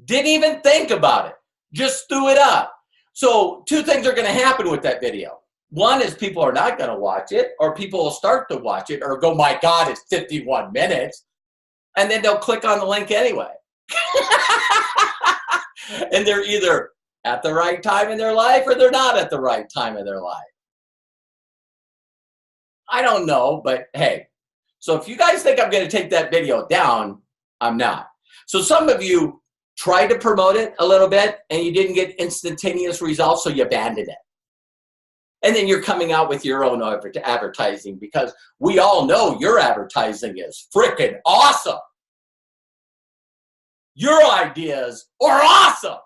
Didn't even think about it. Just threw it up. So 2 things are going to happen with that video. One is people are not going to watch it, or people will start to watch it or go, my God, it's 51 minutes. And then they'll click on the link anyway. And they're either at the right time in their life or they're not at the right time in their life. I don't know, but hey. So if you guys think I'm going to take that video down, I'm not. So some of you tried to promote it a little bit and you didn't get instantaneous results, so you abandoned it. And then you're coming out with your own advertising, because we all know your advertising is freaking awesome. Your ideas are awesome.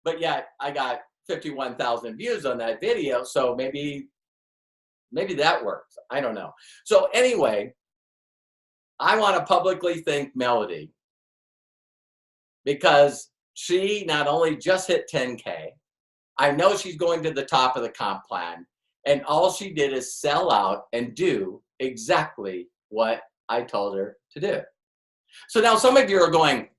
But yet I got 51,000 views on that video, so maybe that works. I don't know. So anyway, I want to publicly thank Melody, because she not only just hit 10K, I know she's going to the top of the comp plan, and all she did is sell out and do exactly what I told her to do. So now some of you are going,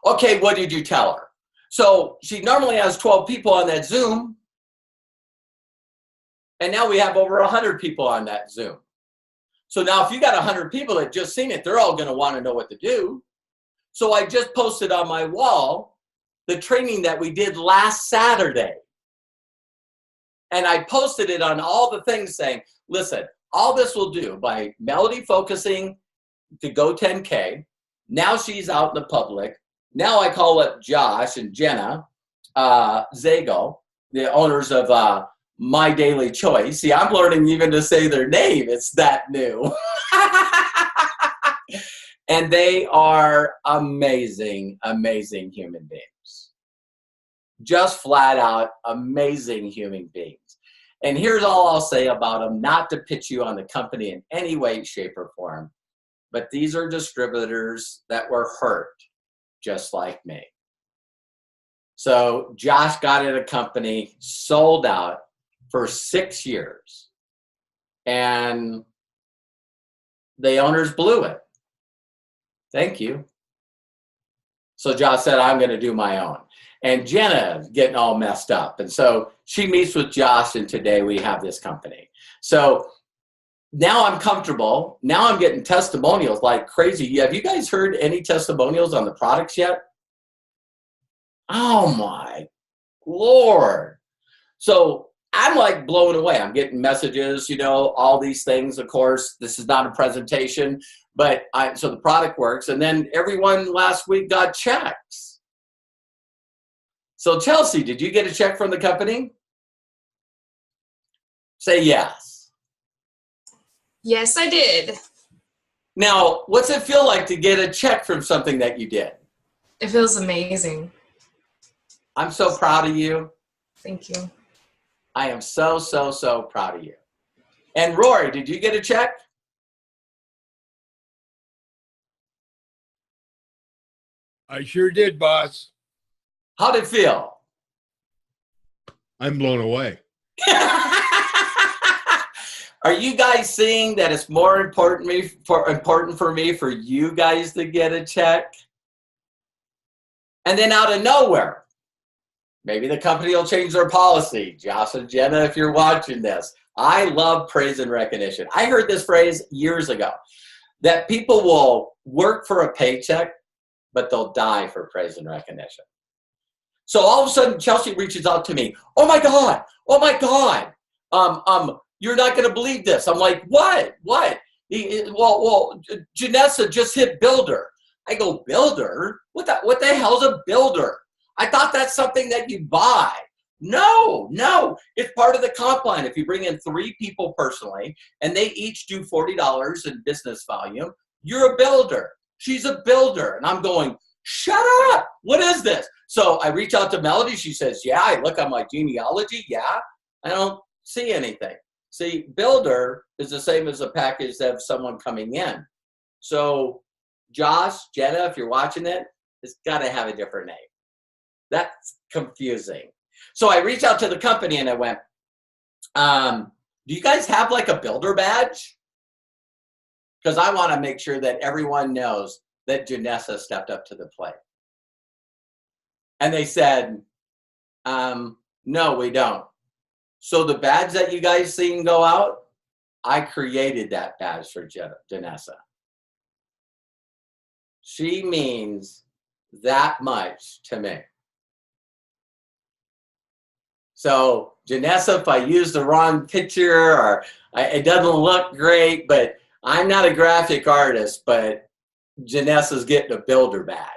okay, what did you tell her? So she normally has 12 people on that Zoom, and now we have over 100 people on that Zoom. So now if you got 100 people that just seen it, they're all going to want to know what to do. So I just posted on my wall the training that we did last Saturday. And I posted it on all the things saying, listen, all this will do by Melody focusing to go 10K. Now she's out in the public. Now I call up Josh and Jenna Zago, the owners of My Daily Choice. See, I'm learning even to say their name. It's that new. And they are amazing, amazing human beings. Just flat out amazing human beings. And here's all I'll say about them, not to pitch you on the company in any way, shape, or form, but these are distributors that were hurt just like me. So Josh got in a company, sold out for 6 years, and the owners blew it. Thank you. So Josh said, I'm going to do my own. And Jenna is getting all messed up. And so she meets with Josh, and today we have this company. So now I'm comfortable. Now I'm getting testimonials like crazy. Have you guys heard any testimonials on the products yet? Oh my Lord. So I'm like blown away. I'm getting messages, you know, all these things. Of course, this is not a presentation, but so the product works. And then everyone last week got checks. So Chelsea, did you get a check from the company? Say yes. Yes, I did. Now, what's it feel like to get a check from something that you did? It feels amazing. I'm so proud of you. Thank you. I am so, so, so proud of you. And Rory, did you get a check? I sure did, boss. How'd it feel? I'm blown away. Are you guys seeing that it's more important for me for you guys to get a check? And then out of nowhere, maybe the company will change their policy. Josh and Jenna, if you're watching this, I love praise and recognition. I heard this phrase years ago, that people will work for a paycheck, but they'll die for praise and recognition. So all of a sudden, Chelsea reaches out to me. Oh my God. You're not going to believe this. I'm like, what? Well, Janessa just hit builder. I go, builder? What the hell's a builder? I thought that's something that you buy. No, it's part of the comp line. If you bring in 3 people personally and they each do $40 in business volume, you're a builder. She's a builder. And I'm going, shut up. What is this? So I reach out to Melody. She says, yeah, I look on my genealogy. Yeah, I don't see anything. See, builder is the same as a package of someone coming in. So Josh, Jenna, if you're watching it, it's got to have a different name. That's confusing. So I reached out to the company and I went, do you guys have like a builder badge? Because I want to make sure that everyone knows that Janessa stepped up to the plate. And they said, no, we don't. So the badge that you guys seen go out, I created that badge for Janessa. She means that much to me. So Janessa, if I use the wrong picture or it doesn't look great, but I'm not a graphic artist, but Janessa's getting a builder badge.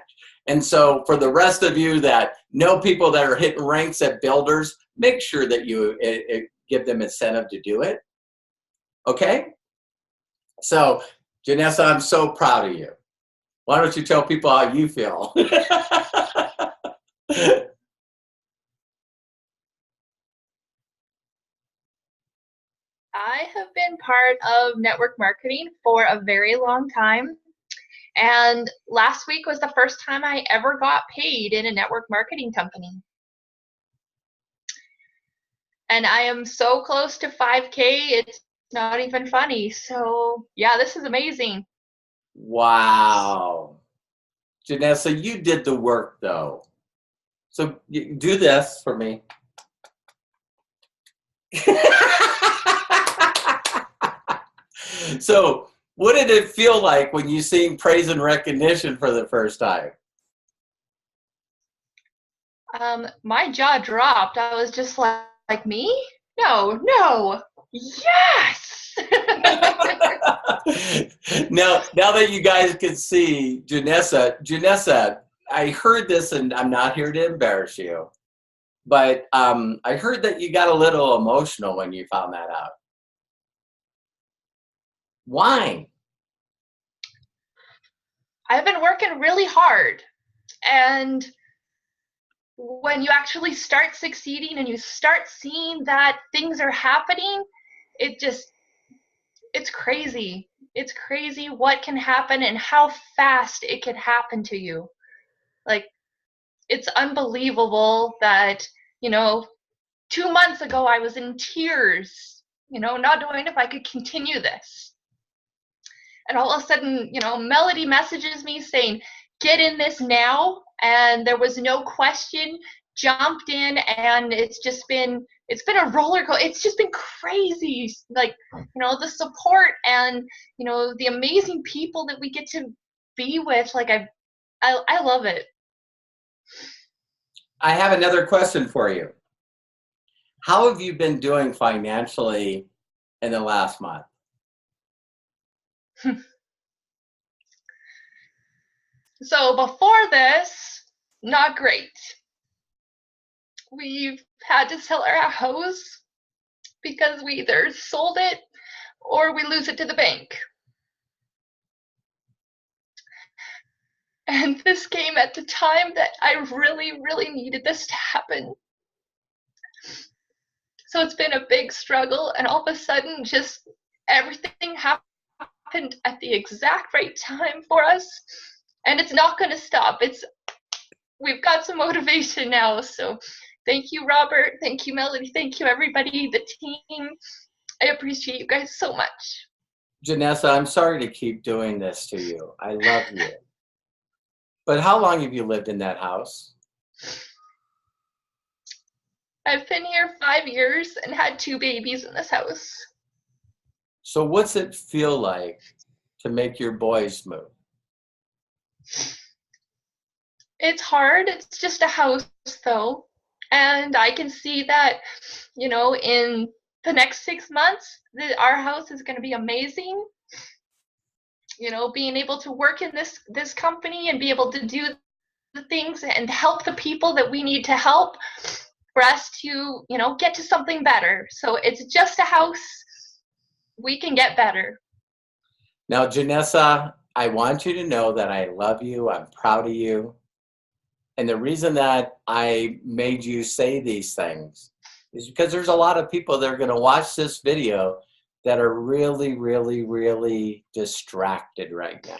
And so for the rest of you that know people that are hitting ranks at builders, make sure that you give them incentive to do it. Okay? So Janessa, I'm so proud of you. Why don't you tell people how you feel? I have been part of network marketing for a very long time. And last week was the first time I ever got paid in a network marketing company. And I am so close to 5K, it's not even funny. So yeah, this is amazing. Wow. Janessa, you did the work though. So do this for me. So what did it feel like when you seen praise and recognition for the first time? My jaw dropped. I was just like me? No, yes! Now that you guys can see Janessa, I heard this, and I'm not here to embarrass you, but I heard that you got a little emotional when you found that out. Why? I've been working really hard, and when you actually start succeeding and you start seeing that things are happening, it's crazy. It's crazy what can happen and how fast it can happen to you. Like, it's unbelievable that, 2 months ago I was in tears, not knowing if I could continue this. And all of a sudden, Melody messages me saying, get in this now. And there was no question, jumped in, and it's been a roller coaster. It's just been crazy. Like, the support and, the amazing people that we get to be with. Like, I love it. I have another question for you. How have you been doing financially in the last month? So before this, not great. We've had to sell our house because we either sold it or we lose it to the bank. And this came at the time that I really, really needed this to happen. So it's been a big struggle, and all of a sudden, just everything happened at the exact right time for us. And it's not going to stop. we've got some motivation now. So thank you, Robert. Thank you, Melody. Thank you, everybody, the team. I appreciate you guys so much. Janessa, I'm sorry to keep doing this to you. I love you. But how long have you lived in that house? I've been here 5 years and had 2 babies in this house. So what's it feel like to make your boys move? It's hard. It's just a house, though. And I can see that, you know, in the next 6 months, our house is going to be amazing. You know, being able to work in this company and be able to do the things and help the people that we need to help for us to, you know, get to something better. So it's just a house. We can get better. Now, Janessa, I want you to know that I love you. I'm proud of you. And the reason that I made you say these things is because there's a lot of people that are going to watch this video that are really, really, really distracted right now.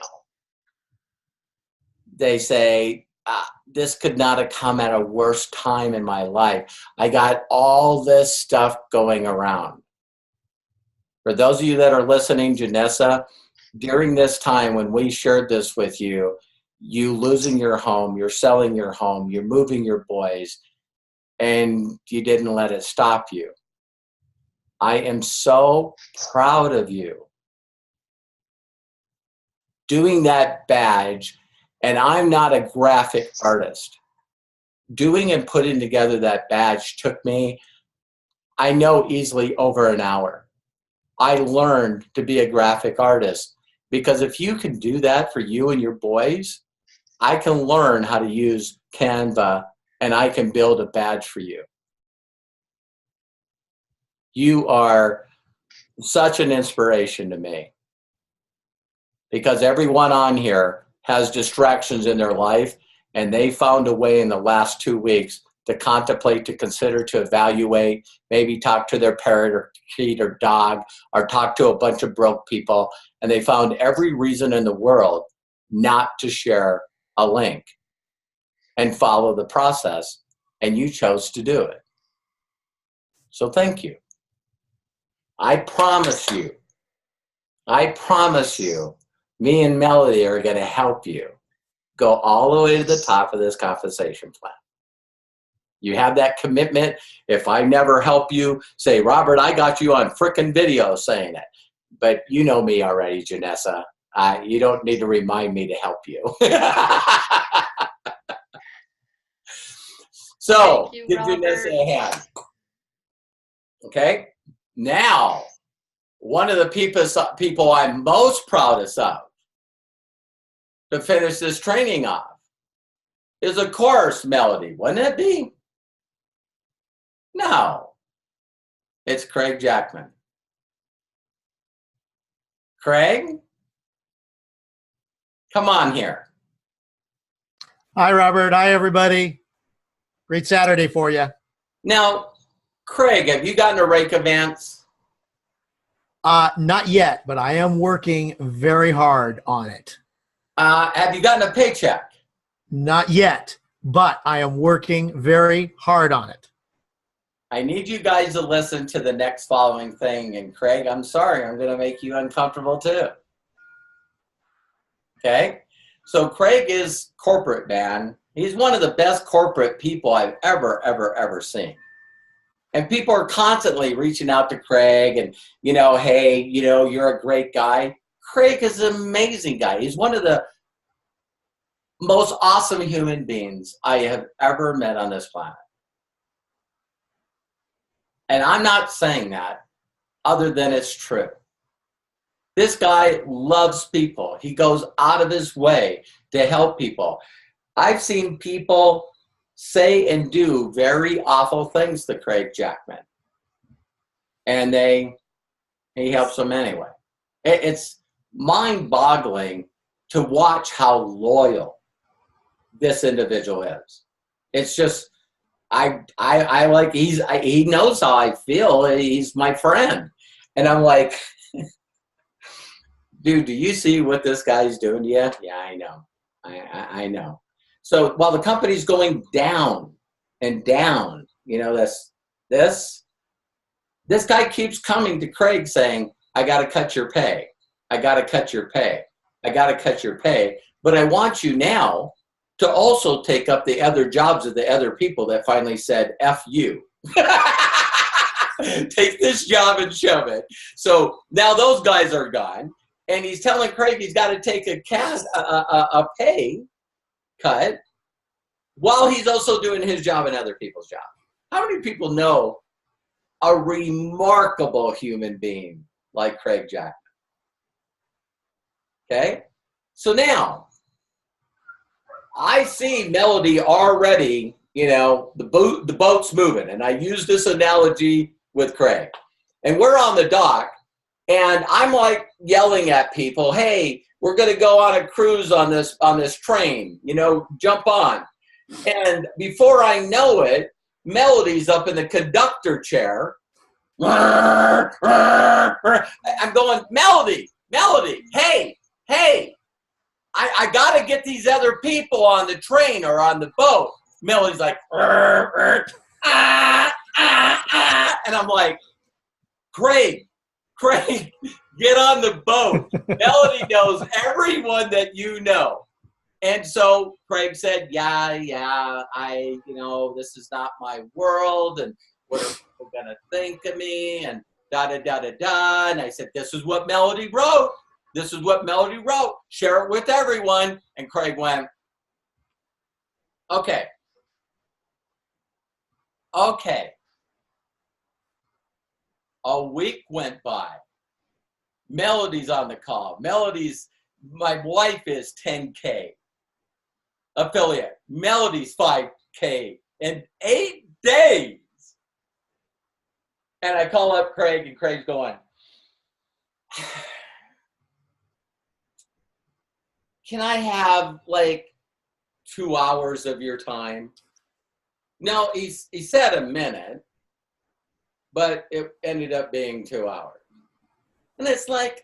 They say, this could not have come at a worse time in my life. I got all this stuff going around. For those of you that are listening, Janessa, during this time when we shared this with you, you losing your home, you're selling your home, you're moving your boys, and you didn't let it stop you. I am so proud of you doing that badge, and I'm not a graphic artist. Doing and putting together that badge took me, I know, easily over an hour. I learned to be a graphic artist because if you can do that for you and your boys, I can learn how to use Canva and I can build a badge for you. You are such an inspiration to me because everyone on here has distractions in their life and they found a way in the last 2 weeks to contemplate, to consider, to evaluate, maybe talk to their parent or kid or dog or talk to a bunch of broke people, and they found every reason in the world not to share a link and follow the process, and you chose to do it. So thank you. I promise you, me and Melody are going to help you go all the way to the top of this compensation plan. You have that commitment. If I never help you, say, Robert, I got you on frickin' video saying it. But you know me already, Janessa. You don't need to remind me to help you. So, you, give Janessa a hand. Okay? Now, one of the people I'm most proudest of to finish this training off is, of course, Melody. Wouldn't it be? No. It's Craig Jackman. Craig? Come on here. Hi, Robert. Hi, everybody. Great Saturday for you. Now, Craig, have you gotten a rake advance? Not yet, but I am working very hard on it. Have you gotten a paycheck? Not yet, but I am working very hard on it. I need you guys to listen to the next following thing. And Craig, I'm sorry, I'm going to make you uncomfortable too. Okay? So Craig is corporate, man. He's one of the best corporate people I've ever seen. And people are constantly reaching out to Craig and, you know, hey, you know, you're a great guy. Craig is an amazing guy. He's one of the most awesome human beings I have ever met on this planet. And I'm not saying that other than it's true. This guy loves people. He goes out of his way to help people. I've seen people say and do very awful things to Craig Jackman. And he helps them anyway. It's mind-boggling to watch how loyal this individual is. It's just, I like, he knows how I feel. He's my friend. And I'm like, dude, do you see what this guy's doing to you? Yeah, I know. I know. So while the company's going down and down, you know, this guy keeps coming to Craig saying, I got to cut your pay. I got to cut your pay. I got to cut your pay. But I want you now to also take up the other jobs of the other people that finally said, F you. Take this job and shove it. So now those guys are gone. And he's telling Craig he's got to take a pay cut while he's also doing his job and other people's job. How many people know a remarkable human being like Craig Jackman? Okay? So now, I see Melody already, you know, the boat's moving. And I use this analogy with Craig. And we're on the dock, and I'm like yelling at people, hey, we're going to go on a cruise on this train, you know, jump on. And before I know it, Melody's up in the conductor chair. I'm going, Melody, hey, I got to get these other people on the train or on the boat. Melody's like, and I'm like, Craig, get on the boat. Melody knows everyone that you know. And so Craig said, yeah, you know, this is not my world, and what are people going to think of me, and da-da-da-da-da. And I said, this is what Melody wrote. This is what Melody wrote. Share it with everyone. And Craig went, okay. A week went by. Melody's on the call. My wife is 10K affiliate. Melody's 5K in 8 days. And I call up Craig, and Craig's going, can I have like 2 hours of your time? No, he said a minute, but it ended up being 2 hours. And it's like,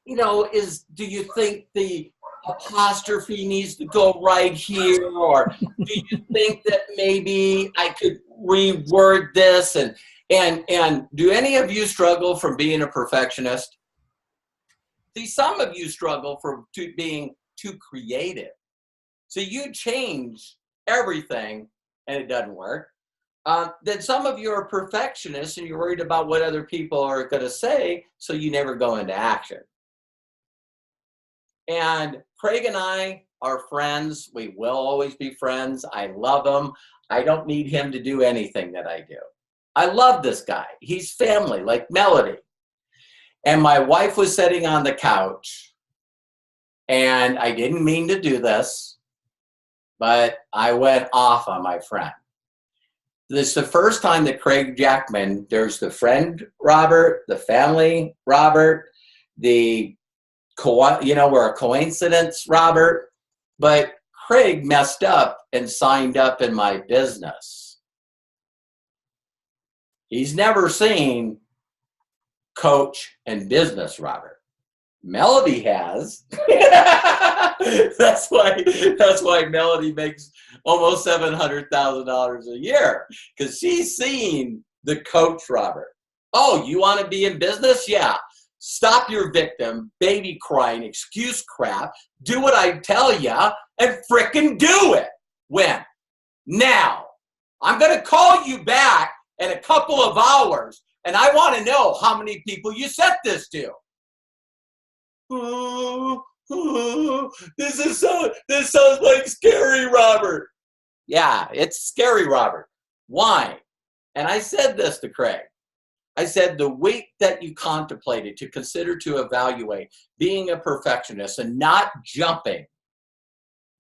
you know, do you think the apostrophe needs to go right here? Or do you think that maybe I could reword this? And do any of you struggle from being a perfectionist? See, some of you struggle from being too creative. So you change everything and it doesn't work. Then some of you are perfectionists and you're worried about what other people are going to say, so you never go into action. And Craig and I are friends. We will always be friends. I love him. I don't need him to do anything that I do. I love this guy. He's family, like Melody. And my wife was sitting on the couch, and I didn't mean to do this, but I went off on my friend. This is the first time that Craig Jackman, there's the friend Robert, the family Robert, we're a coincidence Robert, but Craig messed up and signed up in my business. He's never seen coach and business Robert. Melody has. That's why Melody makes almost $700,000 a year, because she's seen the coach Robert. Oh, you want to be in business? Yeah. Stop your victim, baby crying, excuse crap. Do what I tell ya and frickin' do it. When? Now. I'm going to call you back in a couple of hours, and I want to know how many people you sent this to. This sounds like Scary Robert. Yeah, it's Scary Robert. Why? And I said this to Craig. I said, the week that you contemplated to consider to evaluate being a perfectionist and not jumping,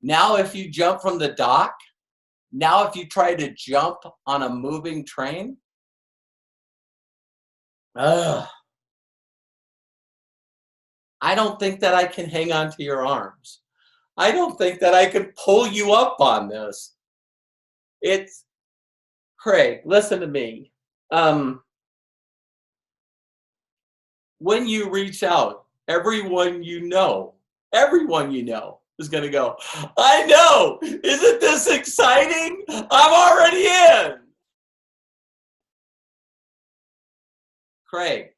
now if you jump from the dock, now if you try to jump on a moving train, I don't think that I can hang on to your arms. I don't think that I can pull you up on this. It's, Craig, listen to me. When you reach out, everyone you know is going to go, I know. Isn't this exciting? I'm already in. Craig,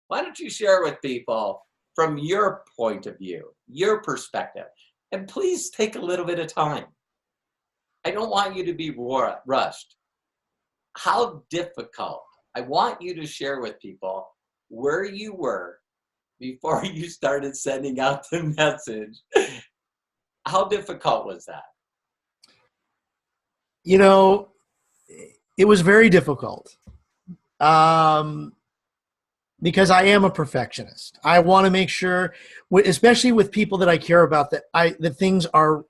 why don't you share with people from your point of view, your perspective, and please take a little bit of time. I don't want you to be rushed. How difficult, I want you to share with people where you were before you started sending out the message. How difficult was that? You know, it was very difficult because I am a perfectionist. I want to make sure, especially with people that I care about, that things are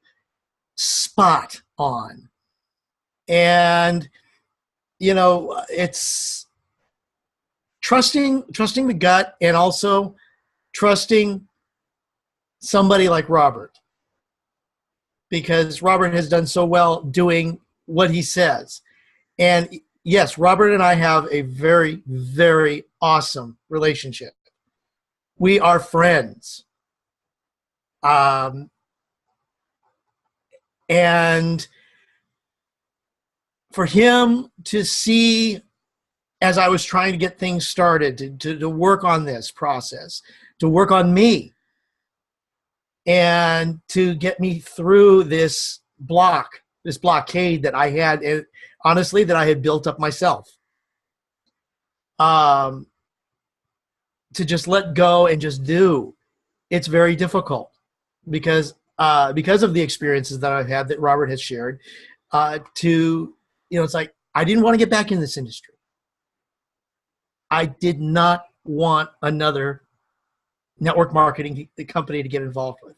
spot on. And, you know, it's trusting the gut, and also trusting somebody like Robert, because Robert has done so well doing what he says. And yes, Robert and I have a very, very awesome relationship. We are friends. And for him to see, as I was trying to get things started, to work on this process, to work on me, and to get me through this blockade that I had, honestly, that I had built up myself. To just let go and just do, it's very difficult because of the experiences that I've had that Robert has shared. It's like, I didn't want to get back in this industry. I did not want another network marketing company to get involved with.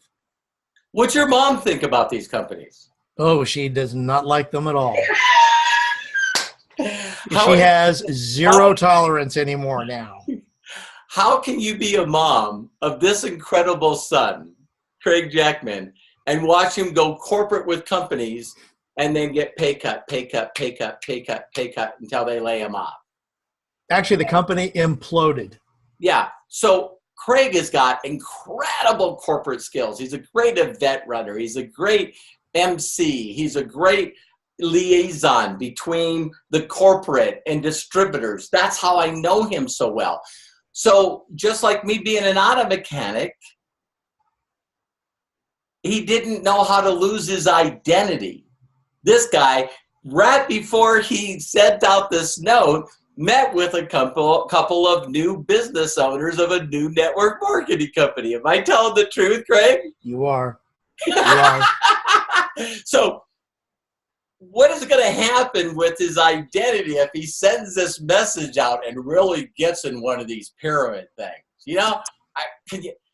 What's your mom think about these companies? Oh, she does not like them at all. How- She has zero tolerance anymore now. How can you be a mom of this incredible son, Craig Jackman, and watch him go corporate with companies and then get pay cut until they lay him off? Actually, the company imploded. Yeah. So Craig has got incredible corporate skills. He's a great event runner. He's a great MC. He's a great liaison between the corporate and distributors. That's how I know him so well. So just like me being an auto mechanic, he didn't know how to lose his identity. This guy, right before he sent out this note, met with a couple of new business owners of a new network marketing company. Am I telling the truth, Craig? You are. You are. So what is going to happen with his identity if he sends this message out and really gets in one of these pyramid things? You know,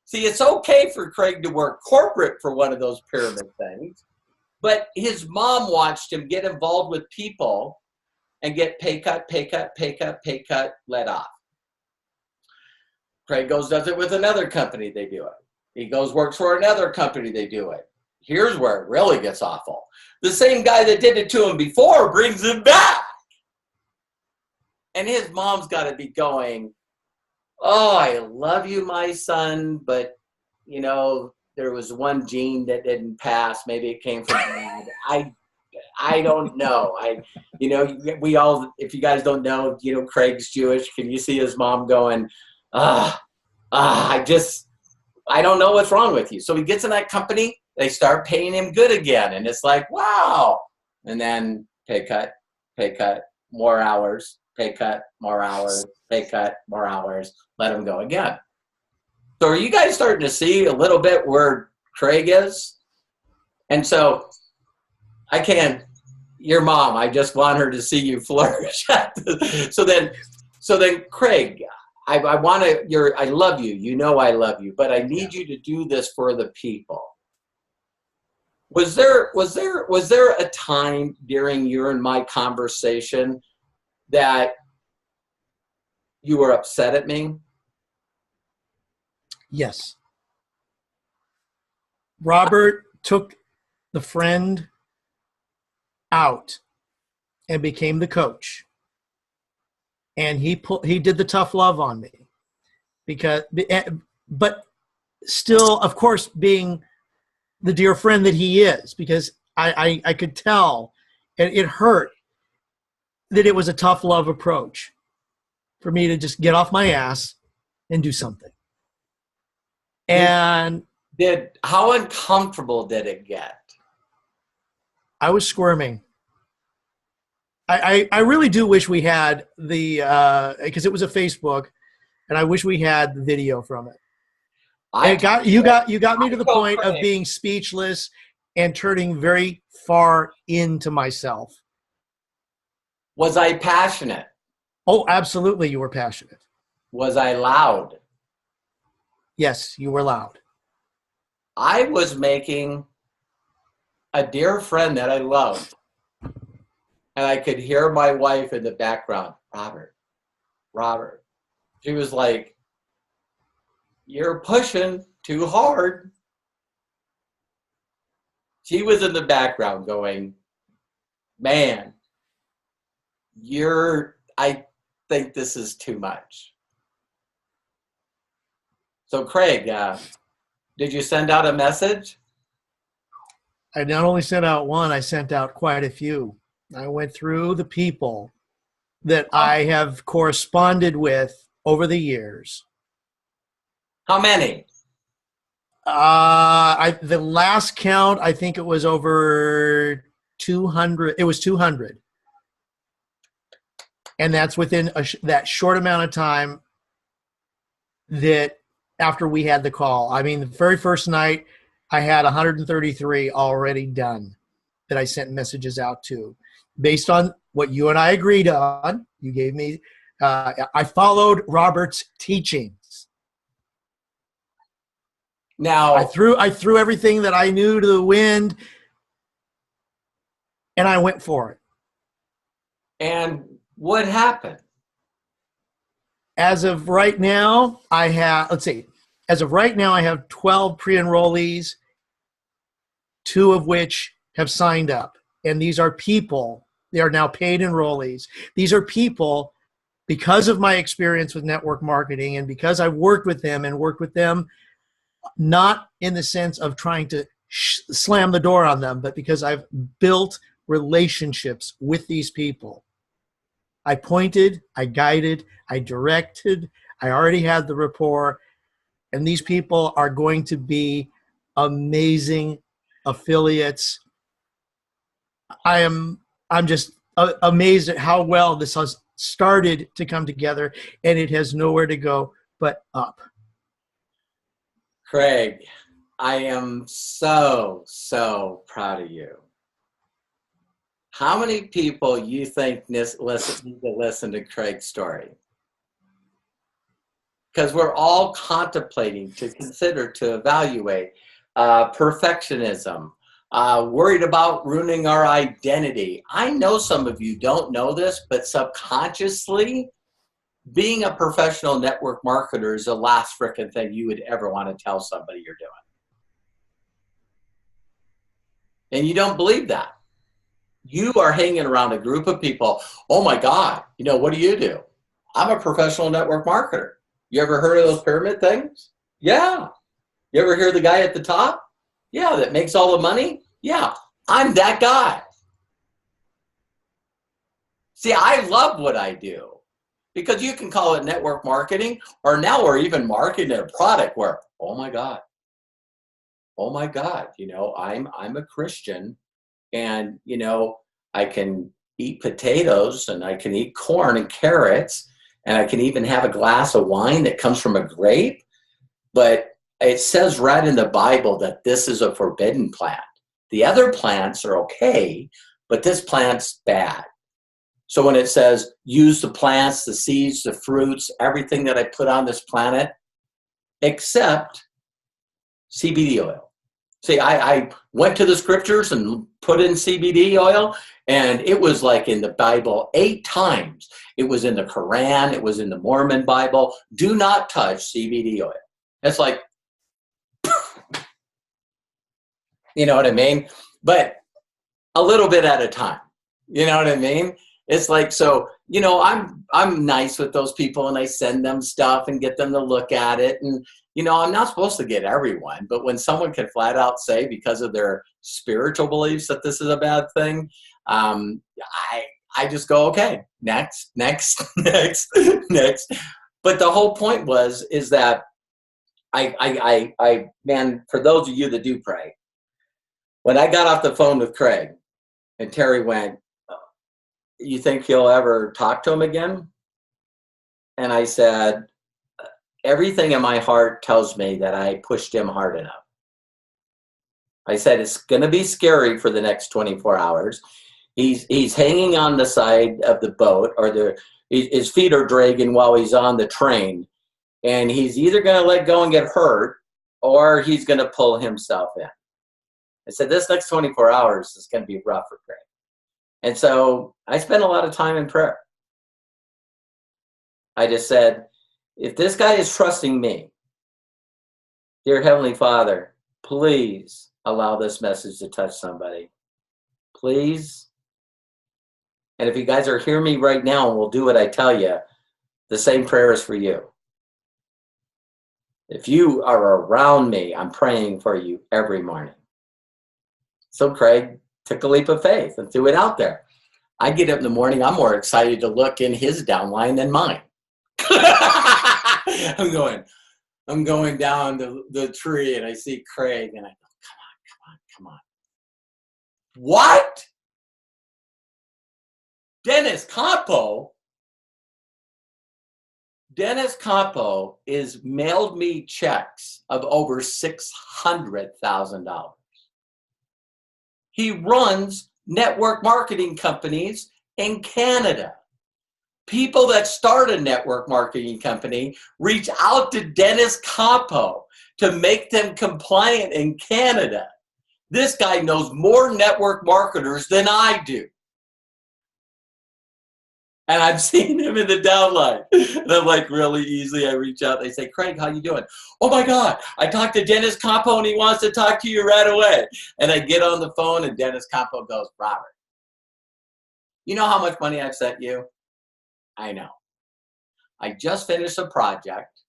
see, it's okay for Craig to work corporate for one of those pyramid things, but his mom watched him get involved with people and get pay cut, let off. Craig goes, does it with another company, they do it. He goes, works for another company, they do it. Here's where it really gets awful. The same guy that did it to him before brings him back. And his mom's got to be going, oh, I love you, my son, but, you know, there was one gene that didn't pass. Maybe it came from dad. I don't know. We all, if you guys don't know, you know, Craig's Jewish. Can you see his mom going, I don't know what's wrong with you. So he gets in that company, they start paying him good again. And it's like, wow. And then pay cut, more hours, pay cut, more hours, pay cut, more hours, let him go again. So are you guys starting to see a little bit where Craig is? And so your mom, I just want her to see you flourish. So then Craig, I love you. You know I love you, but I need you to do this for the people. Was there a time during your and my conversation that you were upset at me? Yes. Robert took the friend out and became the coach. And he did the tough love on me, but still, of course, being the dear friend that he is, because I could tell, and it hurt that it was a tough love approach for me to just get off my ass and do something. And how uncomfortable did it get? I was squirming. I really do wish we had because it was a Facebook, and I wish we had the video from it. You got me to the point of being speechless and turning very far into myself. Was I passionate? Oh, absolutely, you were passionate. Was I loud? Yes, you were loud. I was making a dear friend that I loved, and I could hear my wife in the background, Robert. She was like, "You're pushing too hard." She was in the background going, "Man, I think this is too much." So Craig, did you send out a message? I not only sent out one, I sent out quite a few. I went through the people that I have corresponded with over the years. How many? The last count, I think it was over 200. It was 200. And that's within that short amount of time that after we had the call. I mean, the very first night, I had 133 already done that I sent messages out to. Based on what you and I agreed on, you gave me, I followed Robert's teachings. Now, I threw everything that I knew to the wind, and I went for it. And what happened? As of right now, I have 12 pre-enrollees, 2 of which have signed up. And these are people, they are now paid enrollees. These are people, because of my experience with network marketing and because I've worked with them not in the sense of trying to slam the door on them, but because I've built relationships with these people. I pointed, I guided, I directed, I already had the rapport, and these people are going to be amazing affiliates. I'm just amazed at how well this has started to come together, and it has nowhere to go but up. Craig, I am so proud of you. How many people you think need to listen to Craig's story? Because we're all contemplating, to consider, to evaluate perfectionism, worried about ruining our identity. I know some of you don't know this, but subconsciously, being a professional network marketer is the last frickin' thing you would ever want to tell somebody you're doing. And you don't believe that. You are hanging around a group of people. Oh my God, what do you do? I'm a professional network marketer. You ever heard of those pyramid things? Yeah. You ever hear the guy at the top? Yeah, that makes all the money? Yeah, I'm that guy. See, I love what I do because you can call it network marketing, or now we're even marketing a product where, oh my God, I'm a Christian. And, I can eat potatoes and I can eat corn and carrots and I can even have a glass of wine that comes from a grape. But it says right in the Bible that this is a forbidden plant. The other plants are okay, but this plant's bad. So when it says use the plants, the seeds, the fruits, everything that I put on this planet, except CBD oil. See, I went to the scriptures and put in CBD oil, and it was like in the Bible 8 times. It was in the Quran. It was in the Mormon Bible. Do not touch CBD oil. It's like, you know what I mean? But a little bit at a time. You know what I mean? It's like, so, you know, I'm nice with those people and I send them stuff and get them to look at it. And, you know, I'm not supposed to get everyone, but when someone can flat out say because of their spiritual beliefs that this is a bad thing, I just go, okay, next, next, next, next. But the whole point is that man, for those of you that do pray, when I got off the phone with Craig and Terry went, you think he'll ever talk to him again? And I said, everything in my heart tells me that I pushed him hard enough. I said, it's going to be scary for the next 24 hours. He's hanging on the side of the boat, or his feet are dragging while he's on the train. And he's either going to let go and get hurt, or he's going to pull himself in. I said, this next 24 hours is going to be rough for Craig. And so I spent a lot of time in prayer. I just said, if this guy is trusting me, dear Heavenly Father, please allow this message to touch somebody. Please. And if you guys are hearing me right now and will do what I tell you, the same prayer is for you. If you are around me, I'm praying for you every morning. So Craig took a leap of faith and threw it out there. I get up in the morning, I'm more excited to look in his downline than mine. I'm going down the tree and I see Craig and I go, come on. What? Dennis Campo is mailed me checks of over $600,000. He runs network marketing companies in Canada. People that start a network marketing company reach out to Dennis Campo to make them compliant in Canada. This guy knows more network marketers than I do. And I've seen him in the downline. And I'm like, really easily, I reach out. They say, Craig, how you doing? Oh my God, I talked to Dennis Campo and he wants to talk to you right away. And I get on the phone and Dennis Campo goes, Robert, you know how much money I've sent you? I know. I just finished a project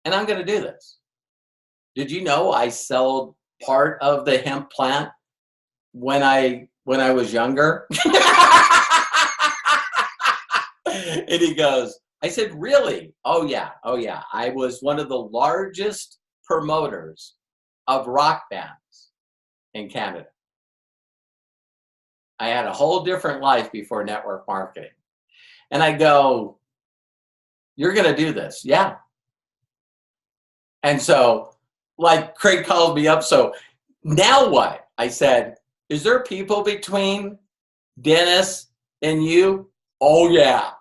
and I'm going to do this. Did you know I sold part of the hemp plant when I was younger? And he goes, I said, really? Oh yeah. I was one of the largest promoters of rock bands in Canada. I had a whole different life before network marketing. And I go, you're going to do this? Yeah. And so, like, Craig called me up. So now what? I said, is there people between Dennis and you? Oh, yeah.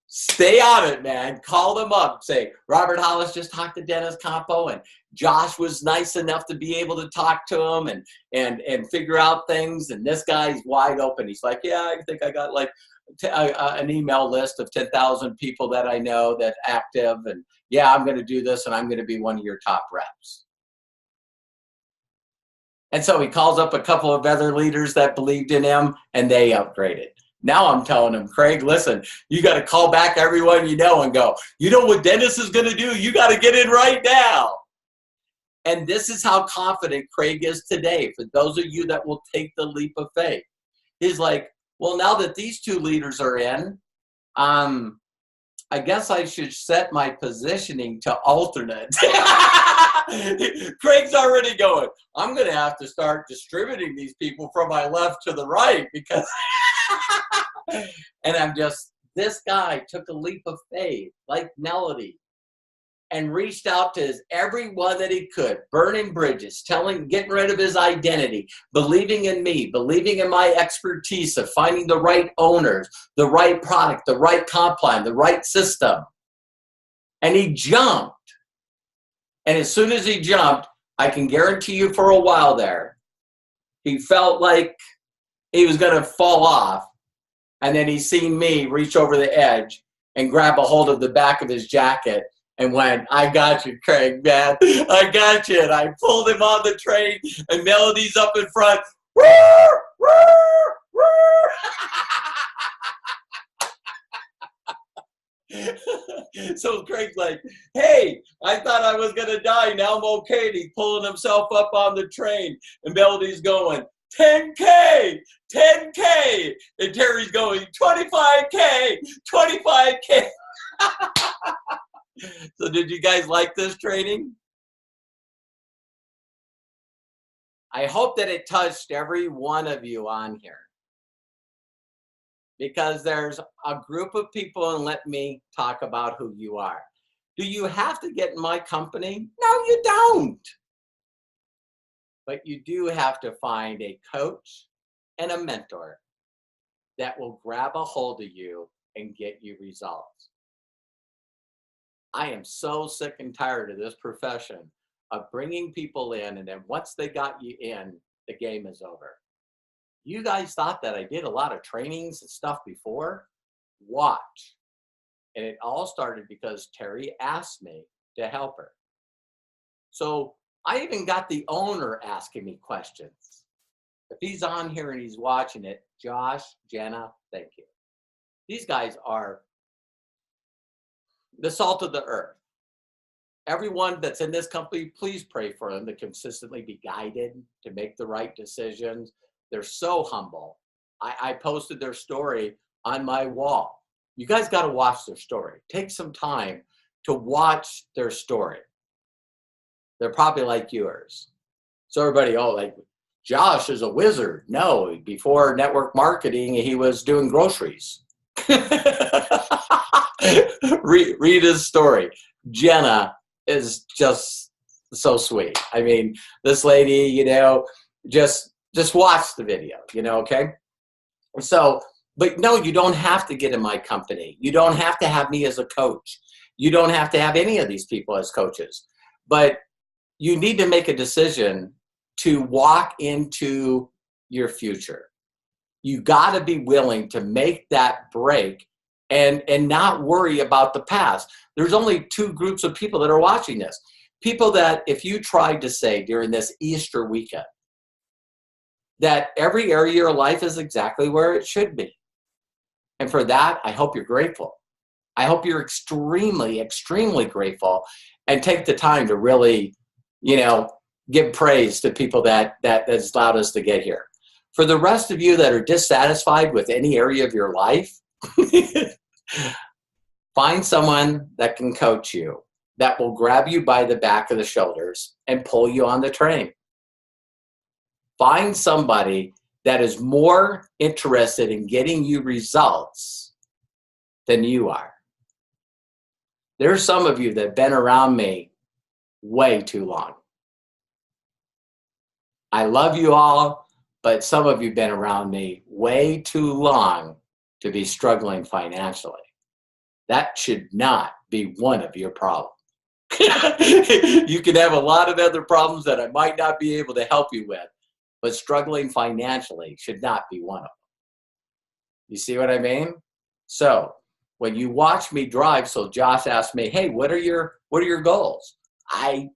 Stay on it, man. Call them up. Say, Robert Hollis just talked to Dennis Campo, and Josh was nice enough to be able to talk to him and figure out things. And this guy's wide open. He's like, yeah, I think I got like an email list of 10,000 people that I know that's active. And yeah, I'm going to do this, and I'm going to be one of your top reps. And so he calls up a couple of other leaders that believed in him, and they upgraded. Now I'm telling him, Craig, listen, you got to call back everyone you know and go, you know what Dennis is going to do? You got to get in right now. And this is how confident Craig is today. For those of you that will take the leap of faith, he's like, well, now that these two leaders are in, I guess I should set my positioning to alternate. Craig's already going, I'm going to have to start distributing these people from my left to the right because... And this guy took a leap of faith like Melody and reached out to everyone that he could, burning bridges, getting rid of his identity, believing in me, believing in my expertise of finding the right owners, the right product, the right comp plan, the right system. And he jumped. And as soon as he jumped, I can guarantee you for a while there, he felt like he was going to fall off. And then he seen me reach over the edge and grab a hold of the back of his jacket and went, I got you, Craig, man. I got you. And I pulled him on the train and Melody's up in front. Roar, roar, So Craig's like, hey, I thought I was going to die. Now I'm okay. And he's pulling himself up on the train. And Melody's going, 10K, 10K. And Terry's going, 25K, 25K. So did you guys like this training? I hope that it touched every one of you on here. Because there's a group of people, and let me talk about who you are. Do you have to get in my company? No, you don't. But you do have to find a coach and a mentor that will grab a hold of you and get you results. I am so sick and tired of this profession of bringing people in, and then once they got you in, the game is over. You guys thought that I did a lot of trainings and stuff before? Watch. And it all started because Terry asked me to help her. So I even got the owner asking me questions. If he's on here and he's watching it, Josh, Jenna, thank you. These guys are the salt of the earth. Everyone that's in this company, please pray for them to consistently be guided, to make the right decisions. They're so humble. I posted their story on my wall. You guys got to watch their story. Take some time to watch their story. They're probably like yours. So everybody, oh, like Josh is a wizard. No, before network marketing, he was doing groceries. read his story. Jenna is just so sweet. I mean, this lady, you know, just watch the video, you know, okay? So, but no, you don't have to get in my company. You don't have to have me as a coach. You don't have to have any of these people as coaches. But you need to make a decision to walk into your future. You got to be willing to make that break and not worry about the past. There's only two groups of people that are watching this. People that if you tried to say during this Easter weekend that every area of your life is exactly where it should be. And for that, I hope you're grateful. I hope you're extremely, extremely grateful and take the time to really, you know, give praise to people that's allowed us to get here. For the rest of you that are dissatisfied with any area of your life, find someone that can coach you, that will grab you by the back of the shoulders and pull you on the train. Find somebody that is more interested in getting you results than you are. There's some of you that have been around me way too long. I love you all, but some of you have been around me way too long to be struggling financially. That should not be one of your problems. You can have a lot of other problems that I might not be able to help you with, but struggling financially should not be one of them. You see what I mean? So when you watch me drive, so Josh asked me, hey, what are your goals? I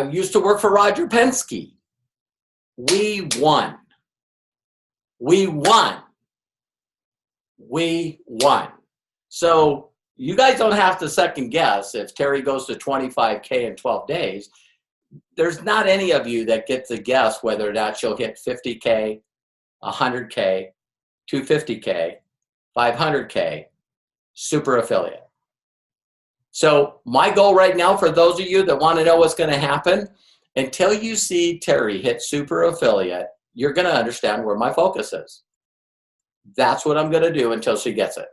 used to work for Roger Penske. We won. We won. We won. So you guys don't have to second guess if Terry goes to 25K in 12 days. There's not any of you that get to guess whether or not she'll hit 50K, 100K, 250K, 500K, super affiliate. So my goal right now for those of you that want to know what's going to happen, until you see Terry hit super affiliate, you're going to understand where my focus is. That's what I'm going to do until she gets it.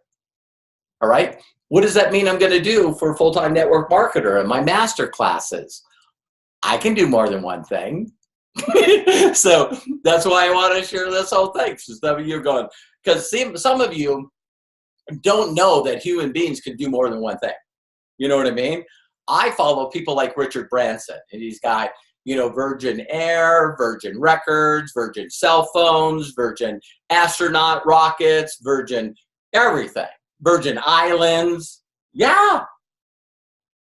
All right? What does that mean I'm going to do for full-time network marketer and my master classes? I can do more than one thing. So that's why I want to share this whole thing. So some of you are going, because some of you don't know that human beings can do more than one thing. You know what I mean? I follow people like Richard Branson, and he's got, you know, Virgin Air, Virgin Records, Virgin cell phones, Virgin astronaut rockets, Virgin everything, Virgin Islands. Yeah.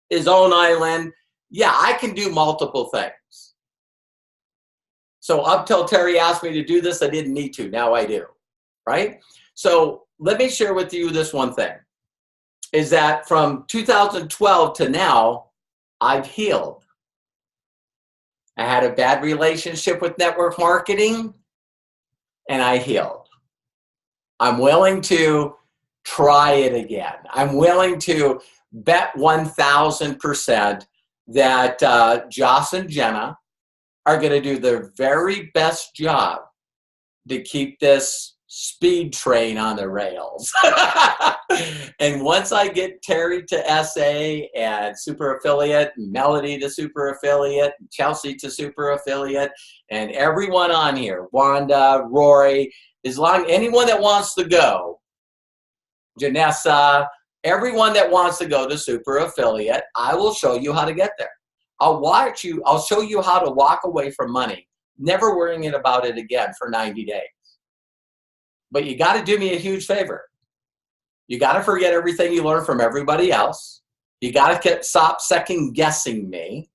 His own island. Yeah, I can do multiple things. So up till Terry asked me to do this, I didn't need to. Now I do, right? So let me share with you this one thing, is that from 2012 to now, I've healed. I had a bad relationship with network marketing, and I healed. I'm willing to try it again. I'm willing to bet 1,000% that Joss and Jenna are going to do their very best job to keep this speed train on the rails. And once I get Terry to SA and super affiliate, and Melody to super affiliate, and Chelsea to super affiliate, and everyone on here, Wanda, Rory, anyone that wants to go, Janessa, everyone that wants to go to super affiliate, I will show you how to get there. I'll show you how to walk away from money, never worrying about it again for 90 days. But you got to do me a huge favor. You got to forget everything you learned from everybody else. You got to stop second guessing me.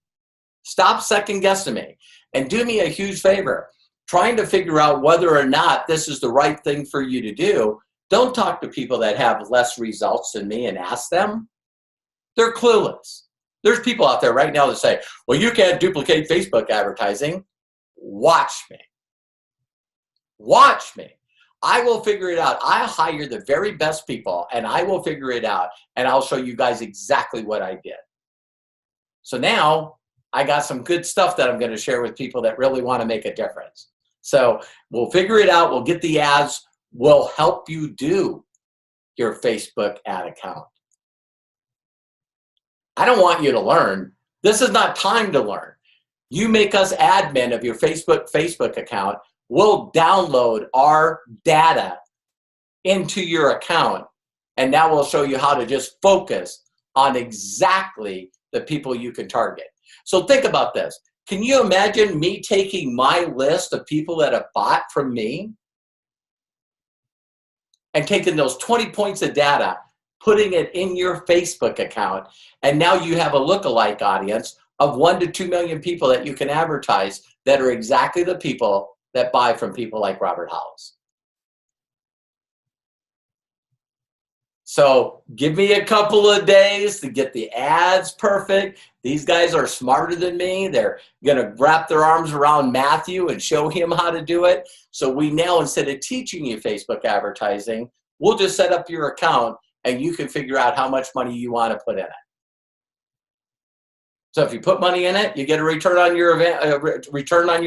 Stop second guessing me. And do me a huge favor. Trying to figure out whether or not this is the right thing for you to do. Don't talk to people that have less results than me and ask them. They're clueless. There's people out there right now that say, well, you can't duplicate Facebook advertising. Watch me. Watch me. I will figure it out. I'll hire the very best people, and I will figure it out, and I'll show you guys exactly what I did. So now I got some good stuff that I'm going to share with people that really want to make a difference. So we'll figure it out. We'll get the ads. We'll help you do your Facebook ad account. I don't want you to learn. This is not time to learn. You make us admin of your Facebook account. We'll download our data into your account, and now we'll show you how to just focus on exactly the people you can target. So think about this. Can you imagine me taking my list of people that have bought from me and taking those 20 points of data, putting it in your Facebook account, and now you have a lookalike audience of 1 to 2 million people that you can advertise that are exactly the people that buy from people like Robert Hollis. So give me a couple of days to get the ads perfect. These guys are smarter than me. They're going to wrap their arms around Matthew and show him how to do it. So we now, instead of teaching you Facebook advertising, we'll just set up your account and you can figure out how much money you want to put in it. So if you put money in it, you get a return on your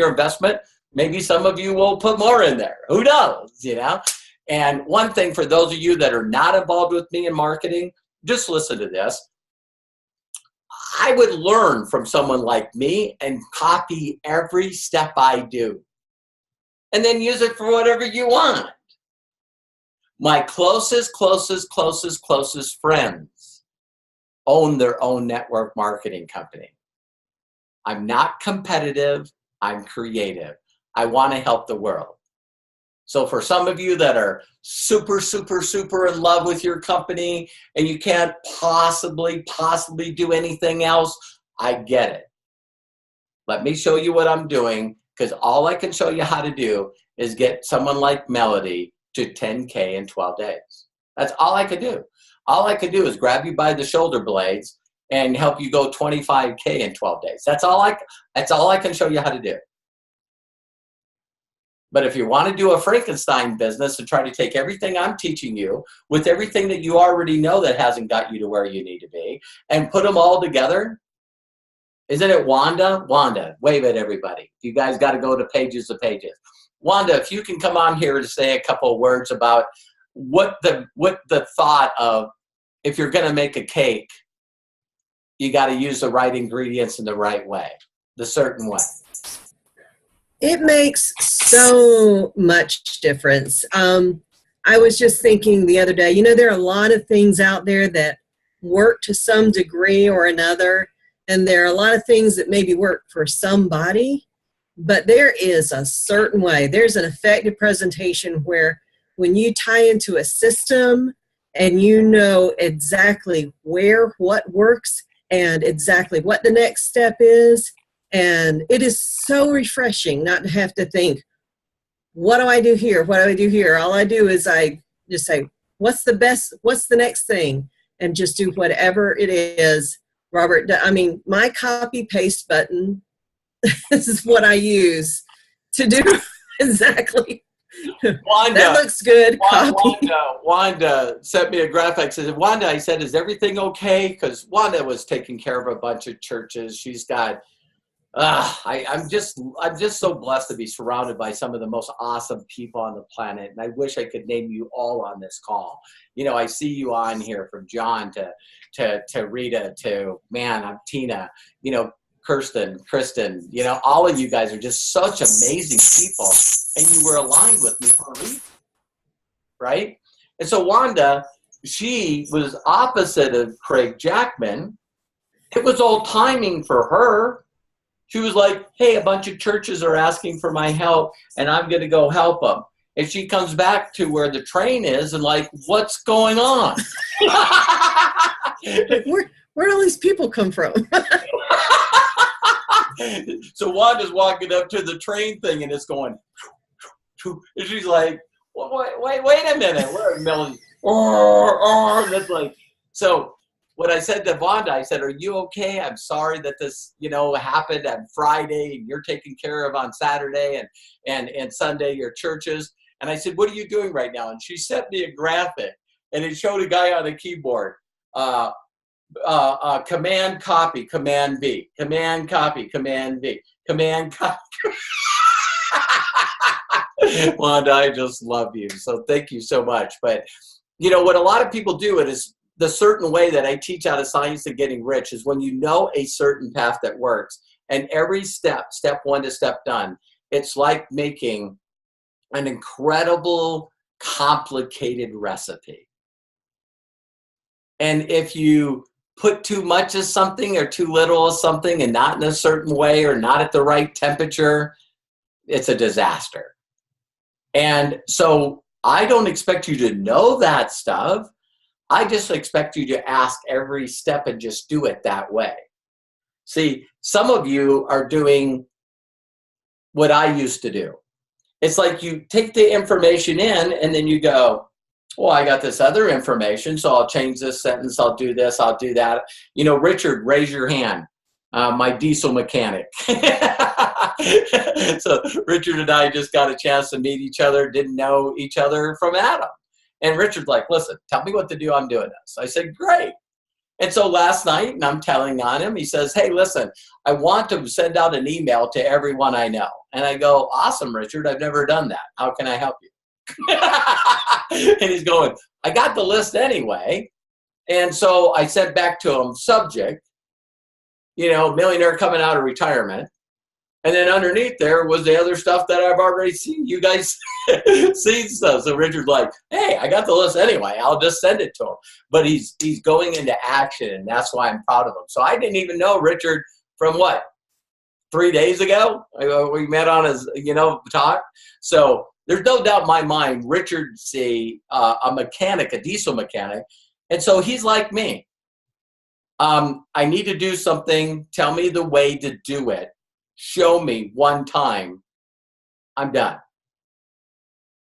investment. Maybe some of you will put more in there. Who knows, you know? And one thing for those of you that are not involved with me in marketing, just listen to this. I would learn from someone like me and copy every step I do. And then use it for whatever you want. My closest friends own their own network marketing company. I'm not competitive. I'm creative. I want to help the world. So for some of you that are super in love with your company and you can't possibly do anything else, I get it. Let me show you what I'm doing, because all I can show you how to do is get someone like Melody to 10K in 12 days. That's all I could do. All I could do is grab you by the shoulder blades and help you go 25K in 12 days. That's all I can show you how to do. But if you want to do a Frankenstein business and try to take everything I'm teaching you with everything that you already know that hasn't got you to where you need to be and put them all together, isn't it Wanda? Wanda, wave at everybody. You guys got to go to pages of pages. Wanda, if you can come on here to say a couple of words about what the thought of, if you're going to make a cake, you got to use the right ingredients in the right way, the certain way. It makes so much difference. I was just thinking the other day, there are a lot of things out there that work to some degree or another, and there are a lot of things that maybe work for somebody, but there is a certain way. There's an effective presentation where when you tie into a system and you know exactly what works and exactly what the next step is, And it is so refreshing not to have to think, what do I do here? What do I do here? All I do is I just say, what's the next thing? And just do whatever it is. Robert, I mean, my copy paste button, this is what I use to do exactly. Wanda, that looks good. Copy. Wanda sent me a graphic. Says, Wanda, I said, is everything okay? Because Wanda was taking care of a bunch of churches. She's got, I'm just so blessed to be surrounded by some of the most awesome people on the planet. And I wish I could name you all on this call. You know, I see you on here, from John to Rita to, man, I'm Tina, you know, Kirsten, Kristen, you know, all of you guys are just such amazing people, and you were aligned with me for a reason, right? And so Wanda, she was opposite of Craig Jackman. It was all timing for her. She was like, hey, a bunch of churches are asking for my help, and I'm going to go help them. And she comes back to where the train is and like, what's going on? Where'd all these people come from? So Wanda's walking up to the train thing, and it's going, and she's like, wait a minute. We're in Melody. That's like, so what I said to Wanda, I said, are you okay? I'm sorry that this, you know, happened on Friday, and you're taken care of on Saturday, and Sunday, your churches. And I said, what are you doing right now? And she sent me a graphic, and it showed a guy on a keyboard. Command copy, Command V, Command copy, Command V, Command copy. Wanda, I just love you. So thank you so much. But you know what a lot of people do, it is the certain way that I teach out of Science of Getting Rich, is when you know a certain path that works, and every step one to step done, it's like making an incredible, complicated recipe. And if you put too much of something or too little of something, and not in a certain way or not at the right temperature, it's a disaster. And so I don't expect you to know that stuff. I just expect you to ask every step and just do it that way. See, some of you are doing what I used to do. It's like you take the information in, and then you go, well, I got this other information, so I'll change this sentence, I'll do this, I'll do that. You know, Richard, raise your hand. My diesel mechanic. So Richard and I just got a chance to meet each other, didn't know each other from Adam. And Richard's like, listen, tell me what to do, I'm doing this. I said, great. And so last night, and I'm telling on him, he says, hey, listen, I want to send out an email to everyone I know. And I go, awesome, Richard, I've never done that. How can I help you? And he's going, I got the list anyway. And so I sent back to him, subject, you know, millionaire coming out of retirement. And then underneath there was the other stuff that I've already seen. You guys seen stuff. So Richard's like, hey, I got the list anyway. I'll just send it to him. But he's going into action, and that's why I'm proud of him. So I didn't even know Richard from what? 3 days ago? We met on his, you know, talk. So there's no doubt in my mind, Richard's a mechanic, a diesel mechanic. And so he's like me. I need to do something. Tell me the way to do it. Show me one time. I'm done.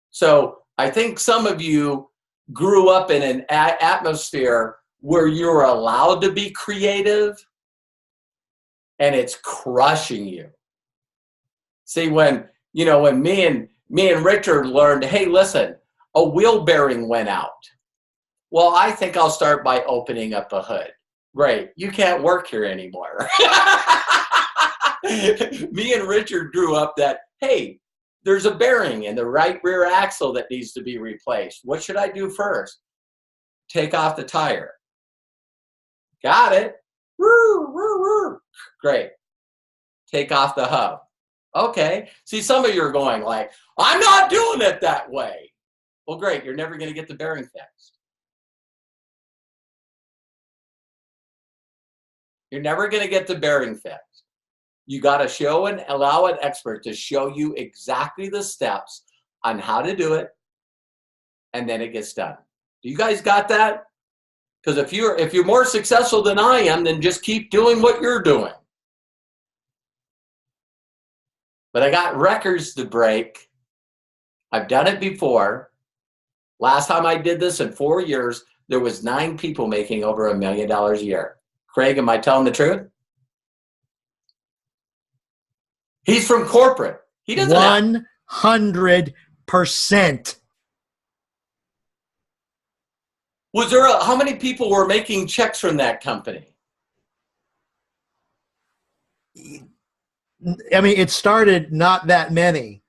So I think some of you grew up in an atmosphere where you're allowed to be creative, and it's crushing you. See, when me and Richard learned, hey, listen, a wheel bearing went out. Well, I think I'll start by opening up a hood. Great, you can't work here anymore. Me and Richard grew up that, hey, there's a bearing in the right rear axle that needs to be replaced. What should I do first? Take off the tire. Got it. Great. Take off the hub. Okay. See, some of you are going like, I'm not doing it that way. Well, great. You're never going to get the bearing fixed. You're never going to get the bearing fixed. You got to show and allow an expert to show you exactly the steps on how to do it, and then it gets done. Do you guys got that? Because if you're more successful than I am, then just keep doing what you're doing. But I got records to break. I've done it before. Last time I did this in 4 years, there was 9 people making over $1 million a year. Craig, am I telling the truth? He's from corporate. He doesn't have 100%. Was there how many people were making checks from that company? I mean, it started not that many.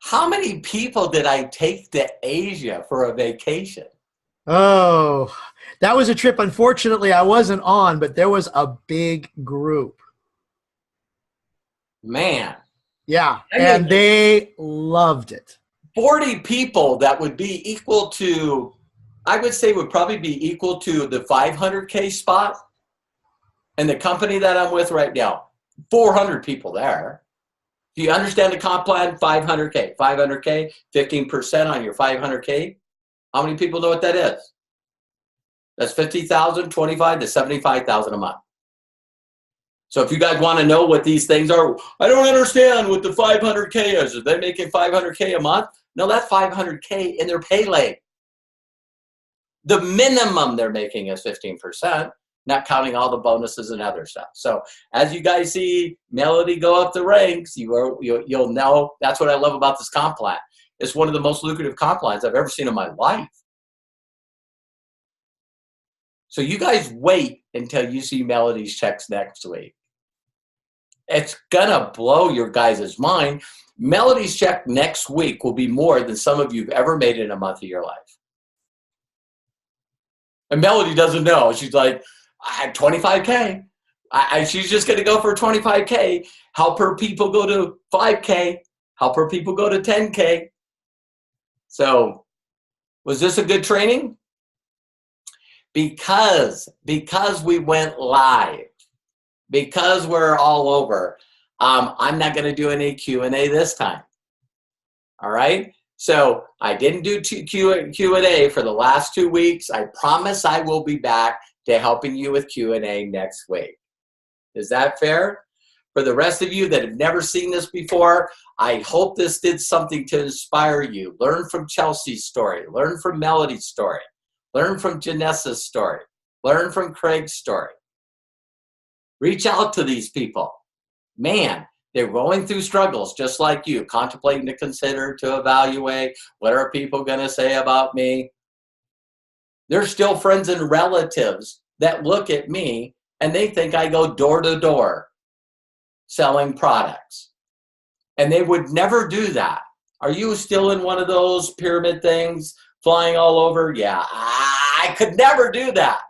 How many people did I take to Asia for a vacation? Oh, that was a trip. Unfortunately, I wasn't on, but there was a big group. Man. Yeah, I mean, and they loved it. 40 people that would be equal to, I would say would probably be equal to the 500K spot. And the company that I'm with right now, 400 people there. Do you understand the comp plan? 500K, 500K, 15% on your 500K. How many people know what that is? That's 50,000, 25 to 75,000 a month. So if you guys want to know what these things are, I don't understand what the 500K is. Are they making 500K a month? No, that's 500K in their pay lane. The minimum they're making is 15%, not counting all the bonuses and other stuff. So as you guys see Melody go up the ranks, you'll know. That's what I love about this comp plan. It's one of the most lucrative comp plans I've ever seen in my life. So you guys wait until you see Melody's checks next week. It's gonna blow your guys' mind. Melody's check next week will be more than some of you've ever made in a month of your life. And Melody doesn't know. She's like, I had 25K. She's just gonna go for 25K. Help her people go to 5K. Help her people go to 10K. So was this a good training? Because we went live, because we're all over, I'm not going to do any Q&A this time. All right? So I didn't do Q&A for the last 2 weeks. I promise I will be back to helping you with Q&A next week. Is that fair? For the rest of you that have never seen this before, I hope this did something to inspire you. Learn from Chelsea's story. Learn from Melody's story. Learn from Janessa's story. Learn from Craig's story. Reach out to these people. Man, they're going through struggles just like you, contemplating to consider, to evaluate. What are people going to say about me? There's still friends and relatives that look at me and they think I go door to door selling products. And they would never do that. Are you still in one of those pyramid things? Flying all over? Yeah, I could never do that.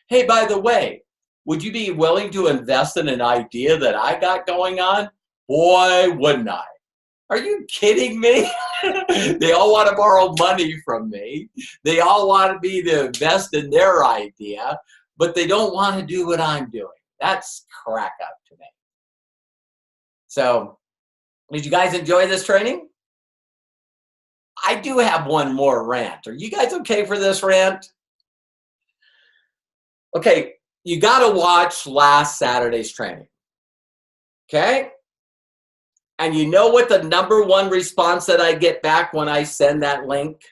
Hey, by the way, would you be willing to invest in an idea that I got going on? Boy, wouldn't I. Are you kidding me? They all want to borrow money from me. They all want me to invest in their idea, but they don't want to do what I'm doing. That's crack up to me. So, did you guys enjoy this training? I do have one more rant. Are you guys okay for this rant? Okay, you got to watch last Saturday's training. Okay? And you know what the #1 response that I get back when I send that link?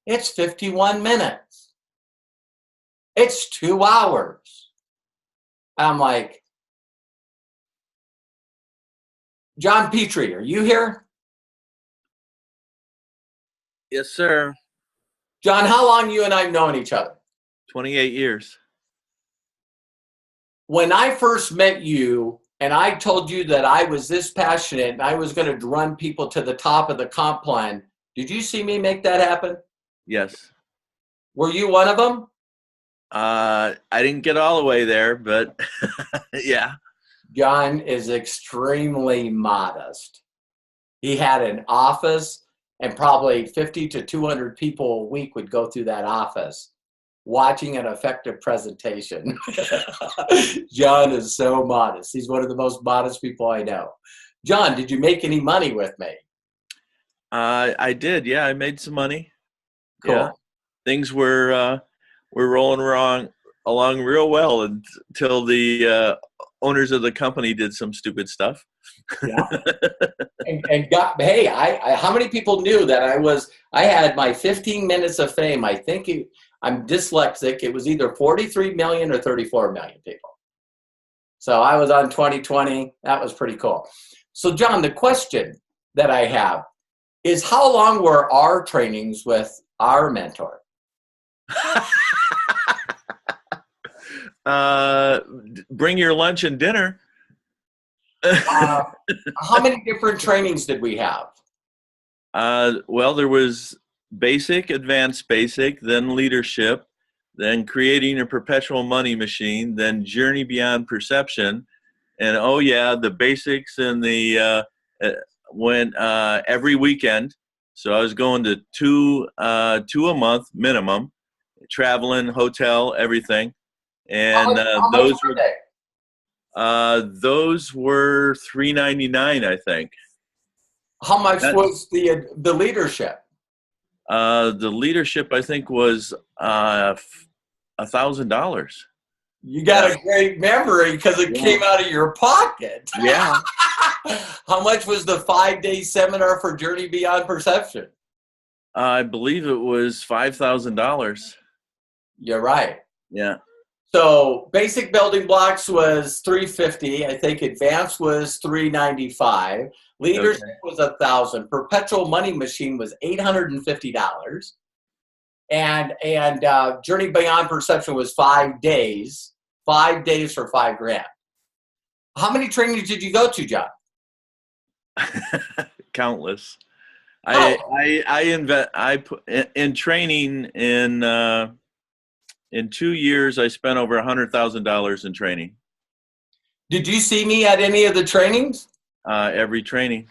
It's 51 minutes. It's 2 hours. I'm like, John Petrie, are you here? Yes, sir. John, how long you and I have known each other? 28 years. When I first met you and I told you that I was this passionate and I was going to run people to the top of the comp plan, did you see me make that happen? Yes. Were you one of them? I didn't get all the way there, but yeah. John is extremely modest. He had an office and probably 50 to 200 people a week would go through that office watching an effective presentation. John is so modest. He's one of the most modest people I know. John, did you make any money with me? I did. Yeah, I made some money. Cool. Yeah. Things were rolling along real well until the owners of the company did some stupid stuff. Yeah. and got, hey, I how many people knew that I had my 15 minutes of fame. I think I'm dyslexic. It was either 43 million or 34 million people. So I was on 2020. That was pretty cool. So John, the question that I have is, how long were our trainings with our mentor? Bring your lunch and dinner. How many different trainings did we have? Well, there was basic, advanced basic, then leadership, then creating a perpetual money machine, then journey beyond perception. And oh yeah, the basics and the went every weekend. So I was going to two a month minimum, traveling, hotel, everything. And how those much were they? Those were $3.99, I think. How much was the leadership? The leadership, I think, was $1,000. You got a great memory because it came out of your pocket. Yeah. How much was the 5-day seminar for Journey Beyond Perception? I believe it was $5,000. You're right. Yeah. So basic building blocks was $350. I think advanced was $395. Leadership was $1,000. Perpetual money machine was $850. And Journey Beyond Perception was 5 days. 5 days for $5,000. How many trainings did you go to, John? Countless. Oh. I put in training in 2 years. I spent over $100,000 in training. Did you see me at any of the trainings? Every training.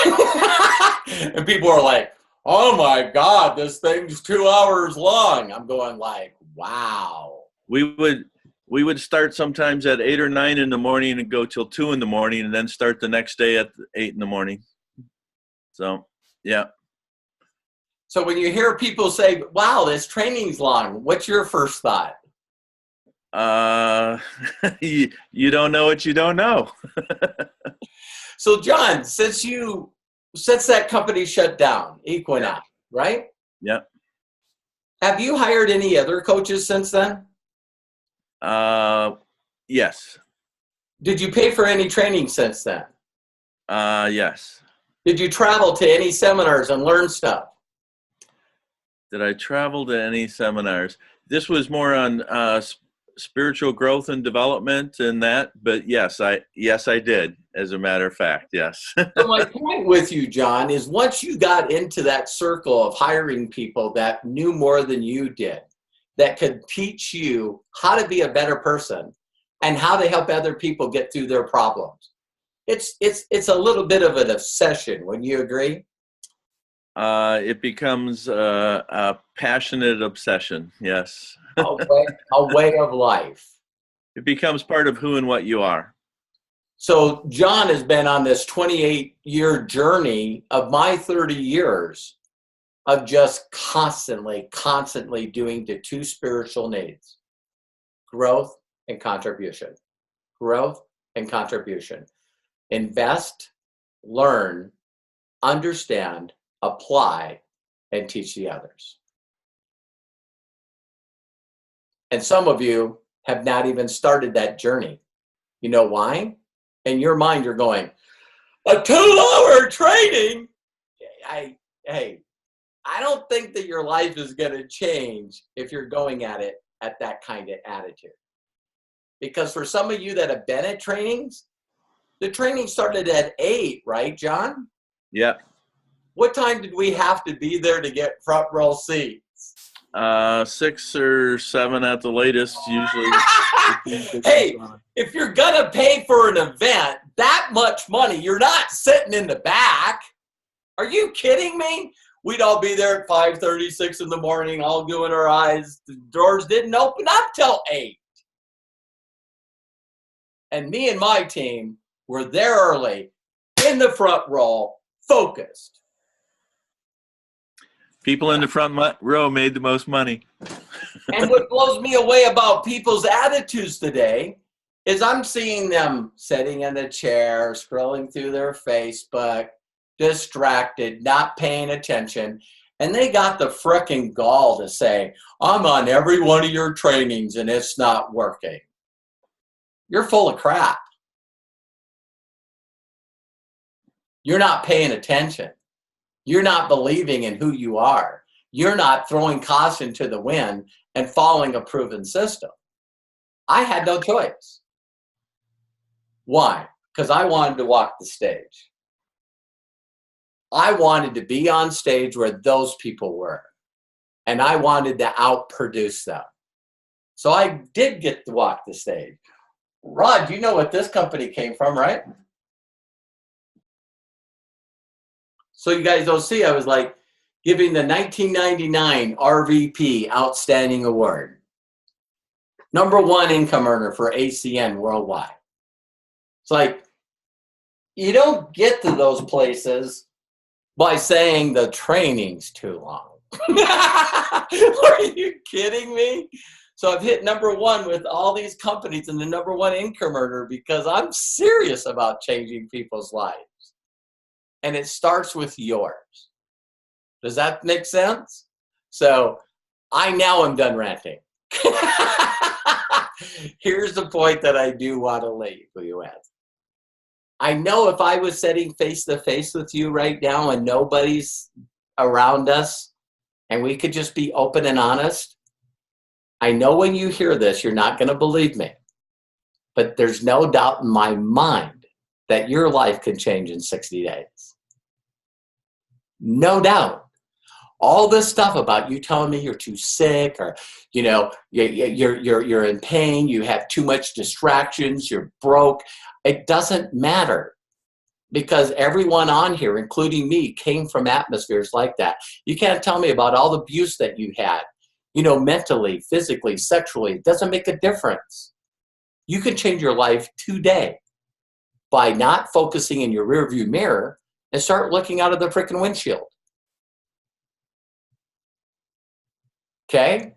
And people are like, "Oh my God, this thing's 2 hours long." I'm going like, "Wow." We would start sometimes at 8 or 9 in the morning and go till 2 in the morning, and then start the next day at 8 in the morning. So, yeah. So when you hear people say, "Wow, this training's long," what's your first thought? You don't know what you don't know. So John, since that company shut down, Equinox, right? Yeah. Have you hired any other coaches since then? Yes. Did you pay for any training since then? Yes. Did you travel to any seminars and learn stuff? Did I travel to any seminars? This was more on spiritual growth and development and that, but yes, I did, as a matter of fact, yes. So my point with you, John, is once you got into that circle of hiring people that knew more than you did, that could teach you how to be a better person and how to help other people get through their problems, it's a little bit of an obsession. Wouldn't you agree? It becomes a passionate obsession, yes. a way of life. It becomes part of who and what you are. So John has been on this 28-year journey of my 30 years of just constantly doing the two spiritual needs: growth and contribution. Growth and contribution. Invest, learn, understand, apply, and teach the others. And some of you have not even started that journey. You know why? In your mind, you're going, a 2-hour training? Hey, I don't think that your life is going to change if you're going at it at that kind of attitude. Because for some of you that have been at trainings, the training started at 8, right, John? Yeah. What time did we have to be there to get front row seats? 6 or 7 at the latest, usually. Hey, if you're going to pay for an event that much money, you're not sitting in the back. Are you kidding me? We'd all be there at 5:30, 6 in the morning, all doing our eyes. The doors didn't open up till 8. And me and my team were there early, in the front row, focused. People in the front row made the most money. And what blows me away about people's attitudes today is I'm seeing them sitting in the chair, scrolling through their Facebook, distracted, not paying attention. And they got the frickin' gall to say, I'm on every one of your trainings and it's not working. You're full of crap. You're not paying attention. You're not believing in who you are. You're not throwing caution to the wind and following a proven system. I had no choice. Why? Because I wanted to walk the stage. I wanted to be on stage where those people were. And I wanted to outproduce them. So I did get to walk the stage. Rod, you know what this company came from, right? So you guys don't see, I was like giving the 1999 RVP Outstanding Award. #1 income earner for ACN worldwide. It's like, you don't get to those places by saying the training's too long. Are you kidding me? So I've hit #1 with all these companies and the #1 income earner because I'm serious about changing people's lives. And it starts with yours. Does that make sense? So I now am done ranting. Here's the point that I do want to leave you with. I know if I was sitting face to face with you right now and nobody's around us and we could just be open and honest, I know when you hear this, you're not going to believe me. But there's no doubt in my mind that your life can change in 60 days. No doubt. All this stuff about you telling me you're too sick or, you know, you're in pain, you have too much distractions, you're broke. It doesn't matter because everyone on here, including me, came from atmospheres like that. You can't tell me about all the abuse that you had, you know, mentally, physically, sexually. It doesn't make a difference. You can change your life today by not focusing in your rearview mirror and start looking out of the freaking windshield. Okay?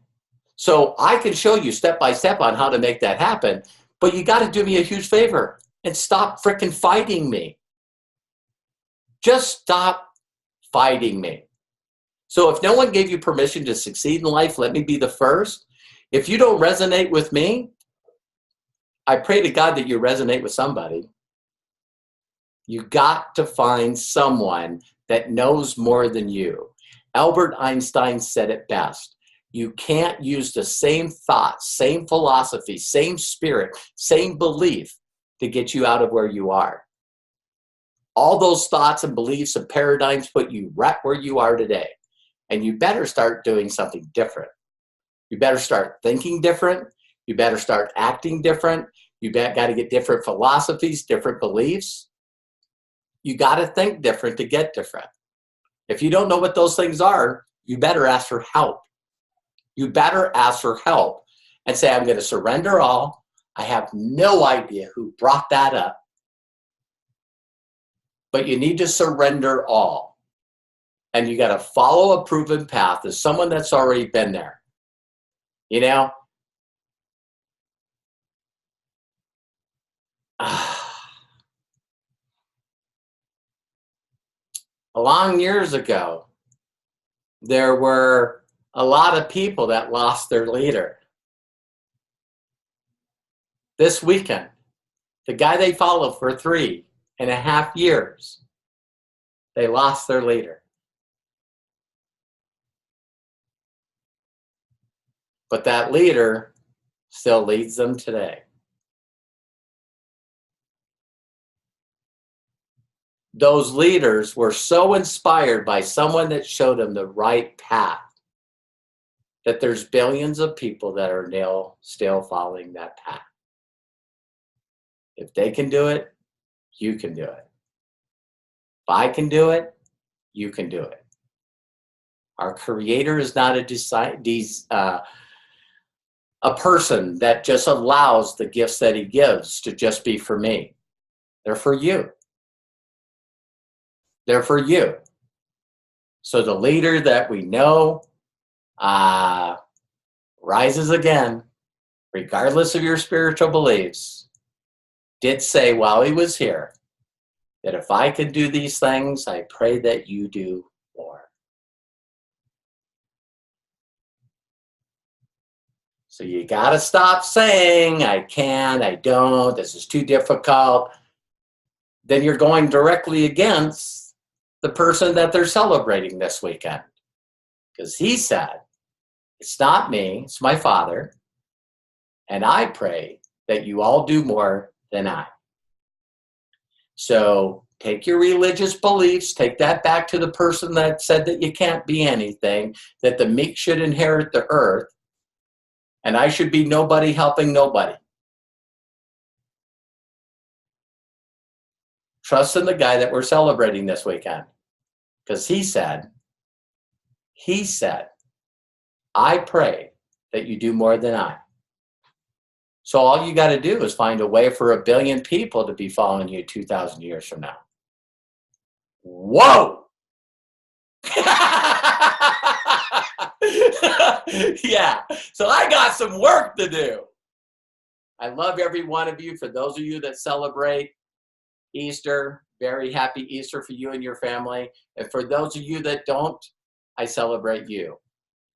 So I can show you step by step on how to make that happen, but you got to do me a huge favor and stop freaking fighting me. Just stop fighting me. So if no one gave you permission to succeed in life, let me be the first. If you don't resonate with me, I pray to God that you resonate with somebody. You got to find someone that knows more than you. Albert Einstein said it best. You can't use the same thoughts, same philosophy, same spirit, same belief to get you out of where you are. All those thoughts and beliefs and paradigms put you right where you are today. And you better start doing something different. You better start thinking different. You better start acting different. You got to get different philosophies, different beliefs. You got to think different to get different. If you don't know what those things are, you better ask for help. You better ask for help and say, I'm going to surrender all. I have no idea who brought that up. But you need to surrender all. And you got to follow a proven path as someone that's already been there. You know? Long years ago, there were a lot of people that lost their leader. This weekend, the guy they followed for 3.5 years, they lost their leader. But that leader still leads them today. Those leaders were so inspired by someone that showed them the right path that there's billions of people that are still following that path. If they can do it, you can do it. If I can do it, you can do it. Our Creator is not a person that just allows the gifts that He gives to just be for me. They're for you. They're for you. So the leader that we know rises again, regardless of your spiritual beliefs. did say while he was here that if I could do these things, I pray that you do more. So you got to stop saying, I can't, I don't, this is too difficult. Then you're going directly against the person that they're celebrating this weekend. Because he said, it's not me, it's my Father. And I pray that you all do more than I. So take your religious beliefs, take that back to the person that said that you can't be anything, that the meek should inherit the earth, and I should be nobody helping nobody. Trust in the guy that we're celebrating this weekend. Because he said, I pray that you do more than I. So all you got to do is find a way for 1 billion people to be following you 2,000 years from now. Whoa! Yeah, so I got some work to do. I love every one of you. For those of you that celebrate Easter, very happy Easter for you and your family. And for those of you that don't, I celebrate you.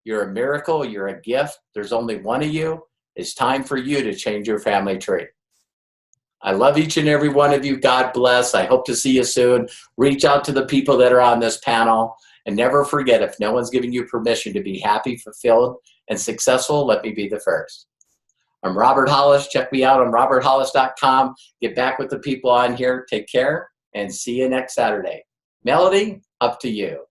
You're a miracle. You're a gift. There's only one of you. It's time for you to change your family tree. I love each and every one of you. God bless. I hope to see you soon. Reach out to the people that are on this panel. And never forget, if no one's giving you permission to be happy, fulfilled, and successful, let me be the first. I'm Robert Hollis. Check me out on roberthollis.com. Get back with the people on here. Take care, and see you next Saturday. Melody, up to you.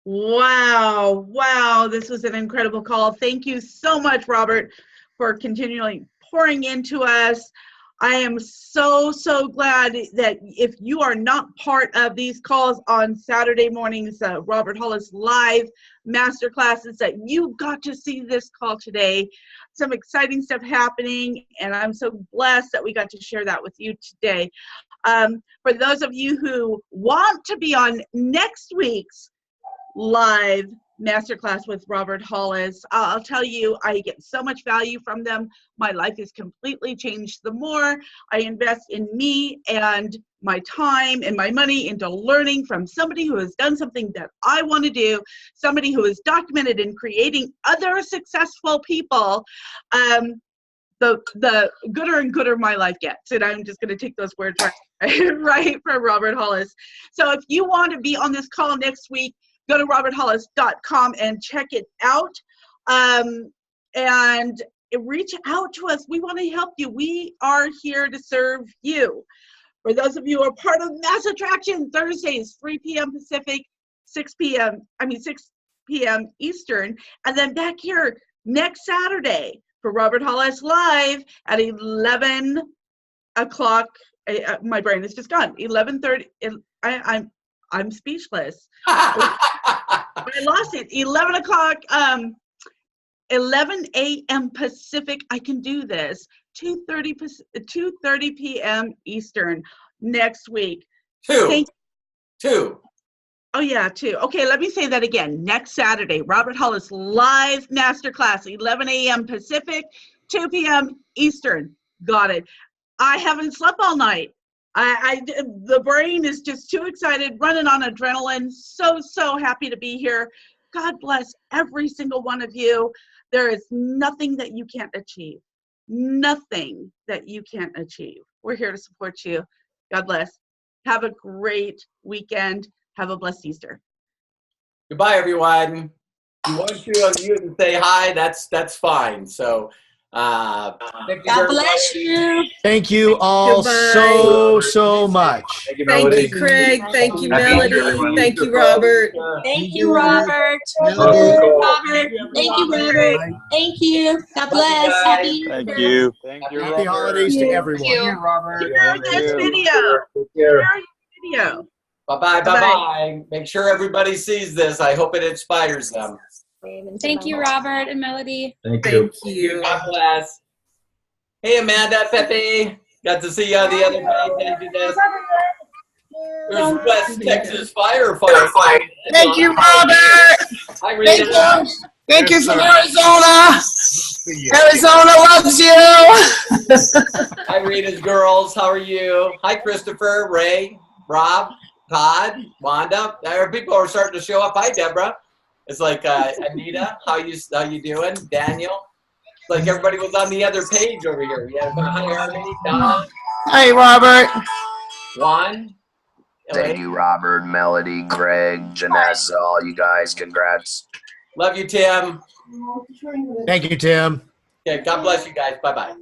Wow. Wow. This was an incredible call. Thank you so much, Robert, for continually pouring into us. I am so, so glad that if you are not part of these calls on Saturday mornings, Robert Hollis live masterclasses, that you got to see this call today. Some exciting stuff happening, and I'm so blessed that we got to share that with you today. For those of you who want to be on next week's live masterclass with Robert Hollis, I'll tell you, I get so much value from them. My life is completely changed. The more I invest in me and my time and my money into learning from somebody who has done something that I want to do, somebody who is documented in creating other successful people, the gooder and gooder my life gets. And I'm just going to take those words right from Robert Hollis. So if you want to be on this call next week, go to roberthollis.com and check it out, and reach out to us. We want to help you. We are here to serve you. For those of you who are part of Mass Attraction, Thursdays, 3 p.m. Pacific, 6 p.m. Eastern, and then back here next Saturday for Robert Hollis Live at 11 o'clock. My brain is just gone. 11:30. I'm speechless. I lost it. 11 o'clock, 11 a.m. Pacific. I can do this. 2:30 p.m. Eastern next week. Two. Oh, yeah, 2. Okay, let me say that again. Next Saturday, Robert Hollis live masterclass, 11 a.m. Pacific, 2 p.m. Eastern. Got it. I haven't slept all night. The brain is just too excited, running on adrenaline. So happy to be here. God bless every single one of you. There is nothing that you can't achieve. Nothing that you can't achieve. We're here to support you. God bless. Have a great weekend. Have a blessed Easter. Goodbye, everyone. If you want to unmute and say hi, that's fine. So, God bless you. Thank you all so much. Thank you, Craig. Thank you, Melody. Thank you, Robert. Thank you, Robert. Thank you, Robert. Thank you, Robert. Thank you. God bless. Happy Easter. Thank you. Happy holidays to everyone. Share this video. Share your video. Bye-bye. Make sure everybody sees this. I hope it inspires them. Thank you, Robert and Melody. Thank you. God bless. Hey, Amanda, Pepe. Got to see you on the other day. There's West Texas firefighter. Thank you, Robert. Hi, Rita. Thank you from Arizona. Arizona loves you. Hi, Rita's girls. How are you? Hi, Christopher, Ray, Rob, Todd, Wanda. There are people who are starting to show up. Hi, Deborah. It's like Anita. How you doing? Daniel. It's like everybody was on the other page over here. We had hi, Harmony, Donna, Hey, Robert. Juan. Thank you, Robert, Melody, Greg, Janessa, all you guys. Congrats. Love you, Tim. Thank you, Tim. Okay, God bless you guys. Bye-bye.